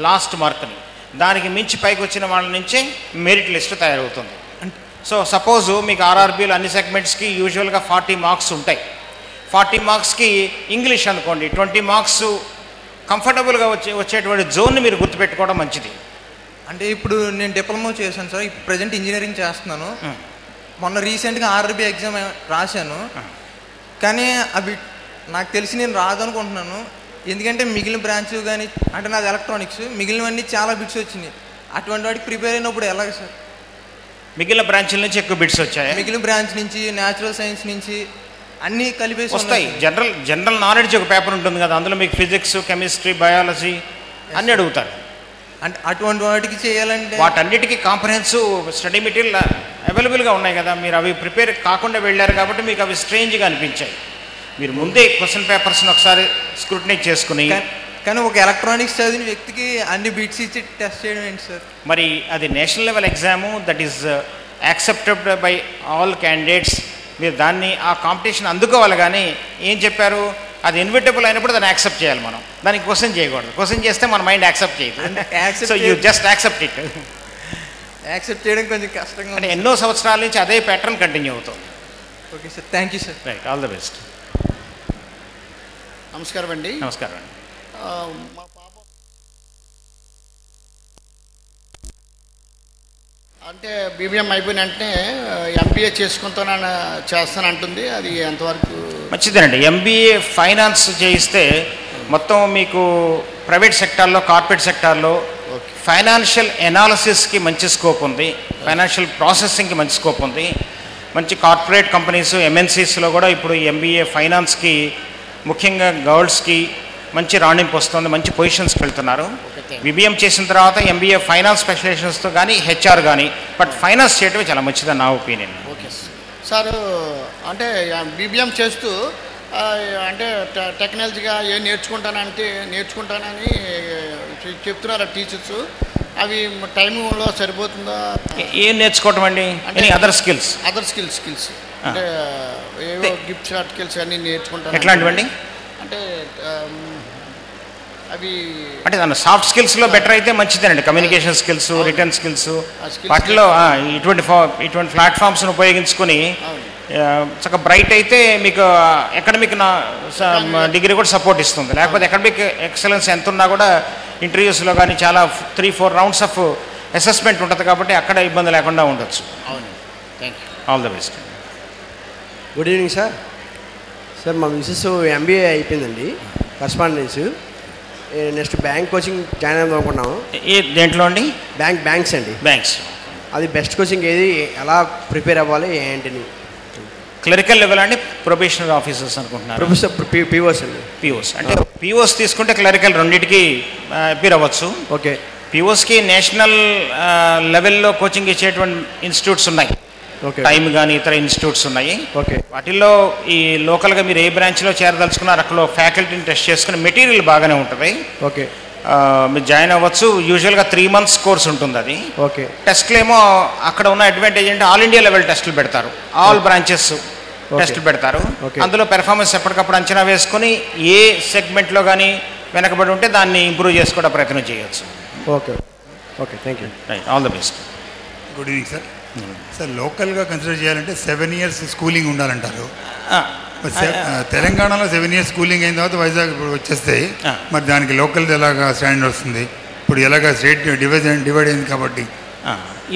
లాస్ట్ మార్కుని. దానికి మించి పైకి వచ్చిన వాళ్ళ నుంచే మెరిట్ లిస్ట్ తయారవుతుంది. సో సపోజు మీకు ఆర్ఆర్బీలో అన్ని సెగ్మెంట్స్కి యూజువల్గా 40 మార్క్స్ ఉంటాయి. 40 మార్క్స్కి ఇంగ్లీష్ అనుకోండి, 20 మార్క్స్ కంఫర్టబుల్గా వచ్చేటువంటి జోన్ని మీరు గుర్తుపెట్టుకోవడం మంచిది. అంటే ఇప్పుడు నేను డిప్లొమా చేశాను సార్, ఇప్పుడు ప్రజెంట్ ఇంజనీరింగ్ చేస్తున్నాను. మొన్న రీసెంట్గా ఆర్ఆర్బీ ఎగ్జామ్ రాశాను, కానీ అవి నాకు తెలిసి నేను రాదనుకుంటున్నాను. ఎందుకంటే మిగిలిన బ్రాంచ్ కానీ, అంటే నాది ఎలక్ట్రానిక్స్, మిగిలినవన్నీ చాలా బిట్స్ వచ్చినాయి. అటువంటి వాటికి ప్రిపేర్ అయినప్పుడు ఎలాగ సార్? మిగిలిన బ్రాంచ్ల నుంచి ఎక్కువ బిట్స్ వచ్చాయి. మిగిలిన బ్రాంచ్ నుంచి, న్యాచురల్ సైన్స్ నుంచి అన్నీ కలిపేసి వస్తాయి. జనరల్ నాలెడ్జ్ ఒక పేపర్ ఉంటుంది కదా, అందులో మీకు ఫిజిక్స్, కెమిస్ట్రీ, బయాలజీ అన్నీ అడుగుతారు. అంటే అటువంటి వాటికి చేయాలంటే వాటన్నిటికీ కాంప్రహెన్సివ్ స్టడీ మెటీరియల్ అవైలబుల్గా ఉన్నాయి కదా, మీరు అవి ప్రిపేర్ కాకుండా వెళ్ళారు కాబట్టి మీకు అవి స్ట్రేంజ్గా అనిపించాయి. మీరు ముందే క్వశ్చన్ పేపర్స్ని ఒకసారి స్క్రూటినైజ్ చేసుకుని. కానీ ఒక ఎలక్ట్రానిక్స్ చదివిన వ్యక్తికి అన్ని బిట్స్ ఇచ్చి టెస్ట్ చేయడం ఏంటి సార్? మరి అది national level exam, that is accepted by all candidates. మీరు దాన్ని ఆ కాంపిటీషన్ అందుకోవాలి. కానీ ఏం చెప్పారు, అది ఇన్విటబుల్ అయినప్పుడు దాన్ని యాక్సెప్ట్ చేయాలి. మనం దానికి క్వశ్చన్ చేయకూడదు. క్వశ్చన్ చేస్తే మన మైండ్ యాక్సెప్ట్ చేయదు. So you just accept it. Accept చేయడం కొంచెం కష్టంగా అంటే ఎన్నో సంవత్సరాల నుంచి అదే ప్యాటర్న్ కంటిన్యూ అవుతుంది. Okay sir, thank you sir. Right, all the best. నమస్కారం అండి. నమస్కారం అండి. మా పాప అంటే బీబీఎం అయిపోయిన వెంటనే ఎంబీఏ చేస్తానంటుంది. అది ఎంతవరకు మంచిదేనండి. ఎంబీఏ ఫైనాన్స్ చేయిస్తే మొత్తం మీకు ప్రైవేట్ సెక్టార్లో, కార్పొరేట్ సెక్టార్లో ఫైనాన్షియల్ ఎనాలిసిస్కి మంచి స్కోప్ ఉంది, ఫైనాన్షియల్ ప్రాసెసింగ్కి మంచి స్కోప్ ఉంది. మంచి కార్పొరేట్ కంపెనీస్, ఎంఎన్సీస్లో కూడా ఇప్పుడు ఎంబీఏ ఫైనాన్స్కి, ముఖ్యంగా గర్ల్స్కి మంచి రాణింపు వస్తుంది, మంచి పొజిషన్స్కి వెళ్తున్నారు. బీబీఎం చేసిన తర్వాత ఎంబీఏ ఫైనాన్స్ స్పెషలైజేషన్స్తో కానీ, హెచ్ఆర్ కానీ, బట్ ఫైనాన్స్ చేయటమే చాలా మంచిదని నా ఒపీనియన్. Okay sir. అంటే బీబీఎం చేస్తూ అంటే టెక్నాలజీగా ఏం నేర్చుకుంటానని చెప్తున్నారు టీచర్స్. అవి టైంలో సరిపోతుందా? ఏం నేర్చుకోవటం అండి? అదర్ స్కిల్స్ అంటే ఏవో గిఫ్ట్ ఆర్టికల్స్ అన్నీ నేర్చుకుంటాను. ఎట్లాంటివండి? అంటే అవి అంటే దాని సాఫ్ట్ స్కిల్స్లో బెటర్ అయితే మంచిదేనండి. కమ్యూనికేషన్ స్కిల్స్, రిటర్న్ స్కిల్స్, వాటిలో ఇటువంటి ప్లాట్ఫామ్స్ను ఉపయోగించుకొని చక్కగా బ్రైట్ అయితే మీకు అకాడమిక్ డిగ్రీ కూడా సపోర్ట్ ఇస్తుంది. లేకపోతే అకాడమిక్ ఎక్సలెన్స్ ఎంత ఉన్నా కూడా ఇంటర్వ్యూస్లో కానీ చాలా 3-4 రౌండ్స్ ఆఫ్ అసెస్మెంట్ ఉంటుంది కాబట్టి అక్కడ ఇబ్బంది లేకుండా ఉండొచ్చు. All the best. Good evening sir. Sir మా మిస్సెస్ ఎంబీఏ అయిపోయిందండి, correspondence. Next bank coaching join అవుదాం అనుకున్నాము. దేంట్లో అండి? బ్యాంక్స్ అండి. బ్యాంక్స్. అది బెస్ట్ కోచింగ్ ఏది, ఎలా ప్రిపేర్ అవ్వాలి ఏంటిని? క్లరికల్ లెవెల్ అండి, ప్రొబేషనరీ ఆఫీసర్స్ అనుకుంటున్నారు. పీఓస్ అండి. పీఓస్ అంటే పీఓస్ తీసుకుంటే క్లరికల్ రెండింటికి అపీర్ అవ్వచ్చు. ఓకే. పీఓస్కి నేషనల్ లెవెల్లో కోచింగ్ ఇచ్చేటువంటి ఇన్స్టిట్యూట్స్ ఉన్నాయి. టైమ్ కానీ ఇతర ఇన్స్టిట్యూట్స్ ఉన్నాయి. ఓకే. వాటిల్లో ఈ లోకల్గా మీరు ఏ బ్రాంచ్లో చేరదలుచుకున్నారు అక్కడ ఫ్యాకల్టీని టెస్ట్ చేసుకుని మెటీరియల్ బాగానే ఉంటుంది. ఓకే. మీరు జాయిన్ అవ్వచ్చు. యూజువల్గా 3 months కోర్స్ ఉంటుంది అది. ఓకే. టెస్ట్లు ఏమో అక్కడ ఉన్న అడ్వాంటేజ్ అంటే ఆల్ ఇండియా లెవెల్ టెస్టులు పెడతారు, ఆల్ బ్రాంచెస్ టెస్టులు పెడతారు. అందులో పెర్ఫార్మెన్స్ ఎప్పటికప్పుడు అంచనా వేసుకొని ఏ సెగ్మెంట్లో కానీ వెనకబడి ఉంటే దాన్ని ఇంప్రూవ్ చేసుకోవడం ప్రయత్నం చేయొచ్చు. Okay. Okay, thank you. Right, all the best. Good evening sir. Sir లోకల్గా కన్సిడర్ చేయాలంటే 7 years స్కూలింగ్ ఉండాలంటారు. తెలంగాణలో 7 years స్కూలింగ్ అయిన తర్వాత వైజాగ్ ఇప్పుడు వచ్చేస్తే మరి దానికి లోకల్ ఎలాగా స్టాండర్డ్ వస్తుంది? ఇప్పుడు ఎలాగా స్టేట్ డివైడ్ అయింది కాబట్టి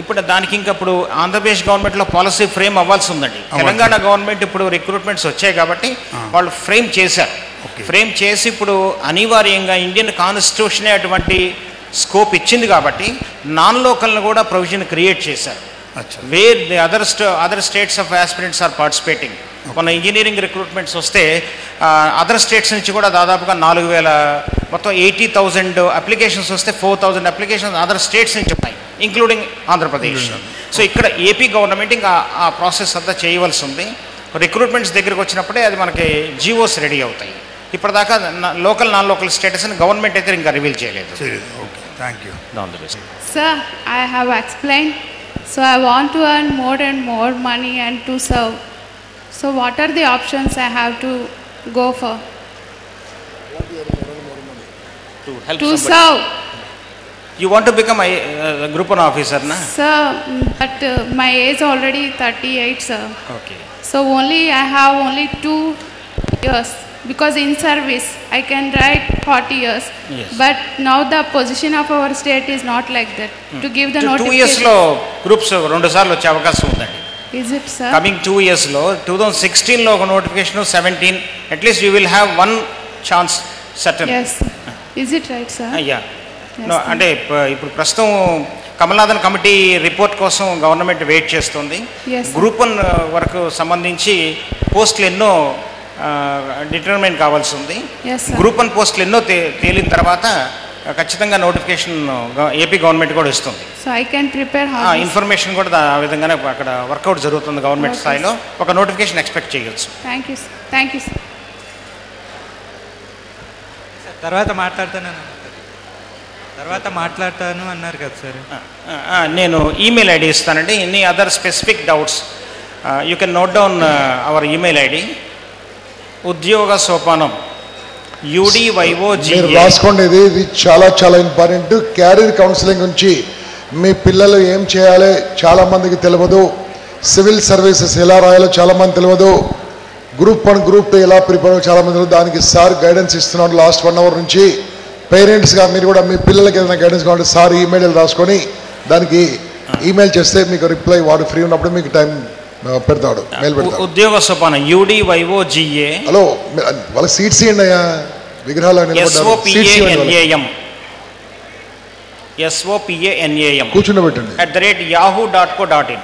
ఇప్పుడు దానికి ఇంకా ఇప్పుడు ఆంధ్రప్రదేశ్ గవర్నమెంట్లో పాలసీ ఫ్రేమ్ అవ్వాల్సి ఉందండి. తెలంగాణ గవర్నమెంట్ ఇప్పుడు రిక్రూట్మెంట్స్ వచ్చాయి కాబట్టి వాళ్ళు ఫ్రేమ్ చేశారు. ఫ్రేమ్ చేసి ఇప్పుడు అనివార్యంగా ఇండియన్ కాన్స్టిట్యూషనే అటువంటి స్కోప్ ఇచ్చింది కాబట్టి నాన్ లోకల్ని కూడా ప్రొవిజన్ క్రియేట్ చేశారు. Where the other states of aspirants are participating. కొన్ని ఇంజనీరింగ్ రిక్రూట్మెంట్స్ వస్తే అదర్ స్టేట్స్ నుంచి కూడా దాదాపుగా 4,000 మొత్తం 80,000 అప్లికేషన్స్ వస్తే 4,000 అప్లికేషన్స్ అదర్ స్టేట్స్ నుంచి ఉన్నాయి, ఇంక్లూడింగ్ ఆంధ్రప్రదేశ్. సో ఇక్కడ ఏపీ గవర్నమెంట్ ఇంకా ఆ ప్రాసెస్ అంతా చేయవలసి ఉంది. రిక్రూట్మెంట్స్ దగ్గరికి వచ్చినప్పుడే అది మనకి జీవోస్ రెడీ అవుతాయి. ఇప్పటిదాకా లోకల్ నాన్ లోకల్ స్టేటస్ని గవర్నమెంట్ అయితే ఇంకా రివీల్ చేయలేదు. Okay, thank you. All the best. Sir, I have explained. So I want to earn more and more money and to serve. So what are the options I have to go for? To help To somebody. serve. You want to become a group 1 officer, na? Sir, but my age already 38, sir. Okay. So only I have only 2 years because in service I can write 40 years. Yes. But now the position of our state is not like that. To give the 2 years notification. లో groups 2 సార్లు వచ్చే అవకాశం ఉందండి. Is it, sir? Coming 2 years లో 2016 లో ఒక notification, 17 at least you will have 1 chance certain. Yes. Is it right, sir? అయ్యా Yes, అంటే ఇప్పుడు ప్రస్తుతం కమల్నాథన్ కమిటీ రిపోర్ట్ కోసం గవర్నమెంట్ వెయిట్ చేస్తుంది. Yes, sir. గ్రూప్ 1 వరకు సంబంధించి పోస్టులు ఎన్నో డిటర్మైన్ కావాల్సి ఉంది. Yes, sir. గ్రూప్ 1 పోస్టులు ఎన్నో తేలిన తర్వాత ఖచ్చితంగా నోటిఫికేషన్ ఏపీ గవర్నమెంట్ కూడా ఇస్తుంది. So I can prepare how? Information కూడా ఆ విధంగానే అక్కడ వర్కౌట్ జరుగుతుంది గవర్నమెంట్ Okay, స్థాయిలో. ఒక నోటిఫికేషన్ ఎక్స్పెక్ట్ చేయొచ్చు. Thank you, sir. Thank you, sir. తర్వాత మాట్లాడతాను అన్నారు కదా సార్. నేను ఈమెయిల్ ఐడి ఇస్తానండి. Any other specific doubts you can note down hour email ID ఉద్యోగ సోపానం UDYOGA. మీరు రాసుకోండి. ఇది చాలా చాలా ఇంపార్టెంట్. క్యారియర్ కౌన్సిలింగ్ నుంచి మీ పిల్లలు ఏం చేయాలి చాలా మందికి తెలియదు. సివిల్ సర్వీసెస్ ఎలా రాయాలో చాలా మంది తెలియదు. గ్రూప్ 1 గ్రూప్ 2 ఎలా ప్రిపేర్ అవ్వాలో చాలా మంది తెలియదు. దానికి సార్ గైడెన్స్ ఇస్తున్నాడు లాస్ట్ 1 hour నుంచి. పేరెంట్స్గా మీరు కూడా మీ పిల్లలకి ఏదైనా గైడెన్స్ కావాలంటే సార్ ఈమెయిల్ రాసుకొని దానికి ఈమెయిల్ చేస్తే మీకు రిప్లై వాడు ఫ్రీ ఉన్నప్పుడు మీకు టైం పెడతాడు, మెయిల్ పెడతాడు. ఉద్యోగ సోపానం UDYOGA. హలో వాళ్ళకి సీట్స్ ఇవ్వండి అయ్యా. విగ్రహాలు SOPANAM కూర్చుండబెట్టండి @yahoo.co.in.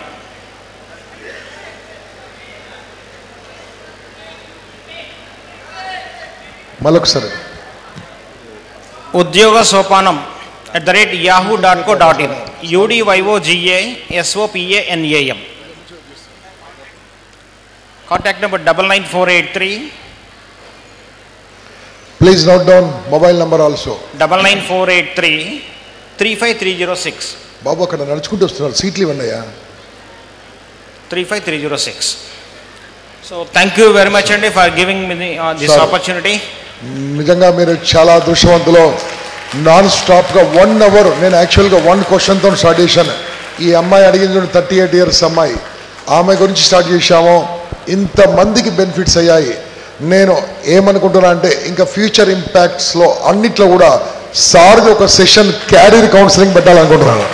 మళ్ళొకసారి ఉద్యోగ సోపానం @yahoo.co.in. UDYOGA SOPANAM. Contact number 99483. Please note down mobile number also. 99483 35306. బాబు అక్కడ నడుచుకుంటూ వస్తున్నారు, సీట్లు ఇవ్వండి అయ్యా. 35306. So thank you very much అండి for giving me this opportunity. నిజంగా మీరు చాలా అదృష్టవంతులు. నాన్ స్టాప్గా 1 hour నేను యాక్చువల్గా 1 questionతో స్టార్ట్ చేశాను. ఈ అమ్మాయి అడిగింది 38 years అమ్మాయి, ఆమె గురించి స్టార్ట్ చేశాము. ఇంతమందికి బెనిఫిట్స్ అయ్యాయి. నేను ఏమనుకుంటున్నా అంటే ఇంకా ఫ్యూచర్ ఇంపాక్ట్స్లో అన్నిట్లో కూడా సార్ది ఒక సెషన్ క్యారియర్ కౌన్సిలింగ్ పెట్టాలనుకుంటున్నాను.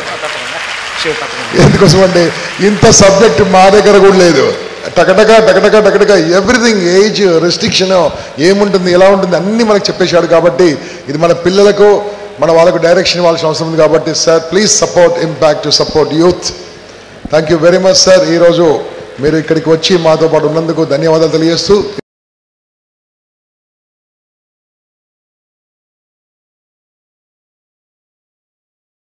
ఎందుకోసం అంటే ఇంత సబ్జెక్ట్ మా దగ్గర కూడా లేదు. టకటక ఎవ్రీథింగ్ ఏజ్ రెస్ట్రిక్షన్ ఏముంటుంది ఎలా ఉంటుంది అన్నీ మనకు చెప్పేశాడు. కాబట్టి ఇది మన పిల్లలకు మన వాళ్ళకు డైరెక్షన్ ఇవ్వాల్సిన అవసరం ఉంది. కాబట్టి sir please support impact, support youth. Thank you very much sir. ఈరోజు మీరు ఇక్కడికి వచ్చి మాతో పాటు ఉన్నందుకు ధన్యవాదాలు తెలియజేస్తూ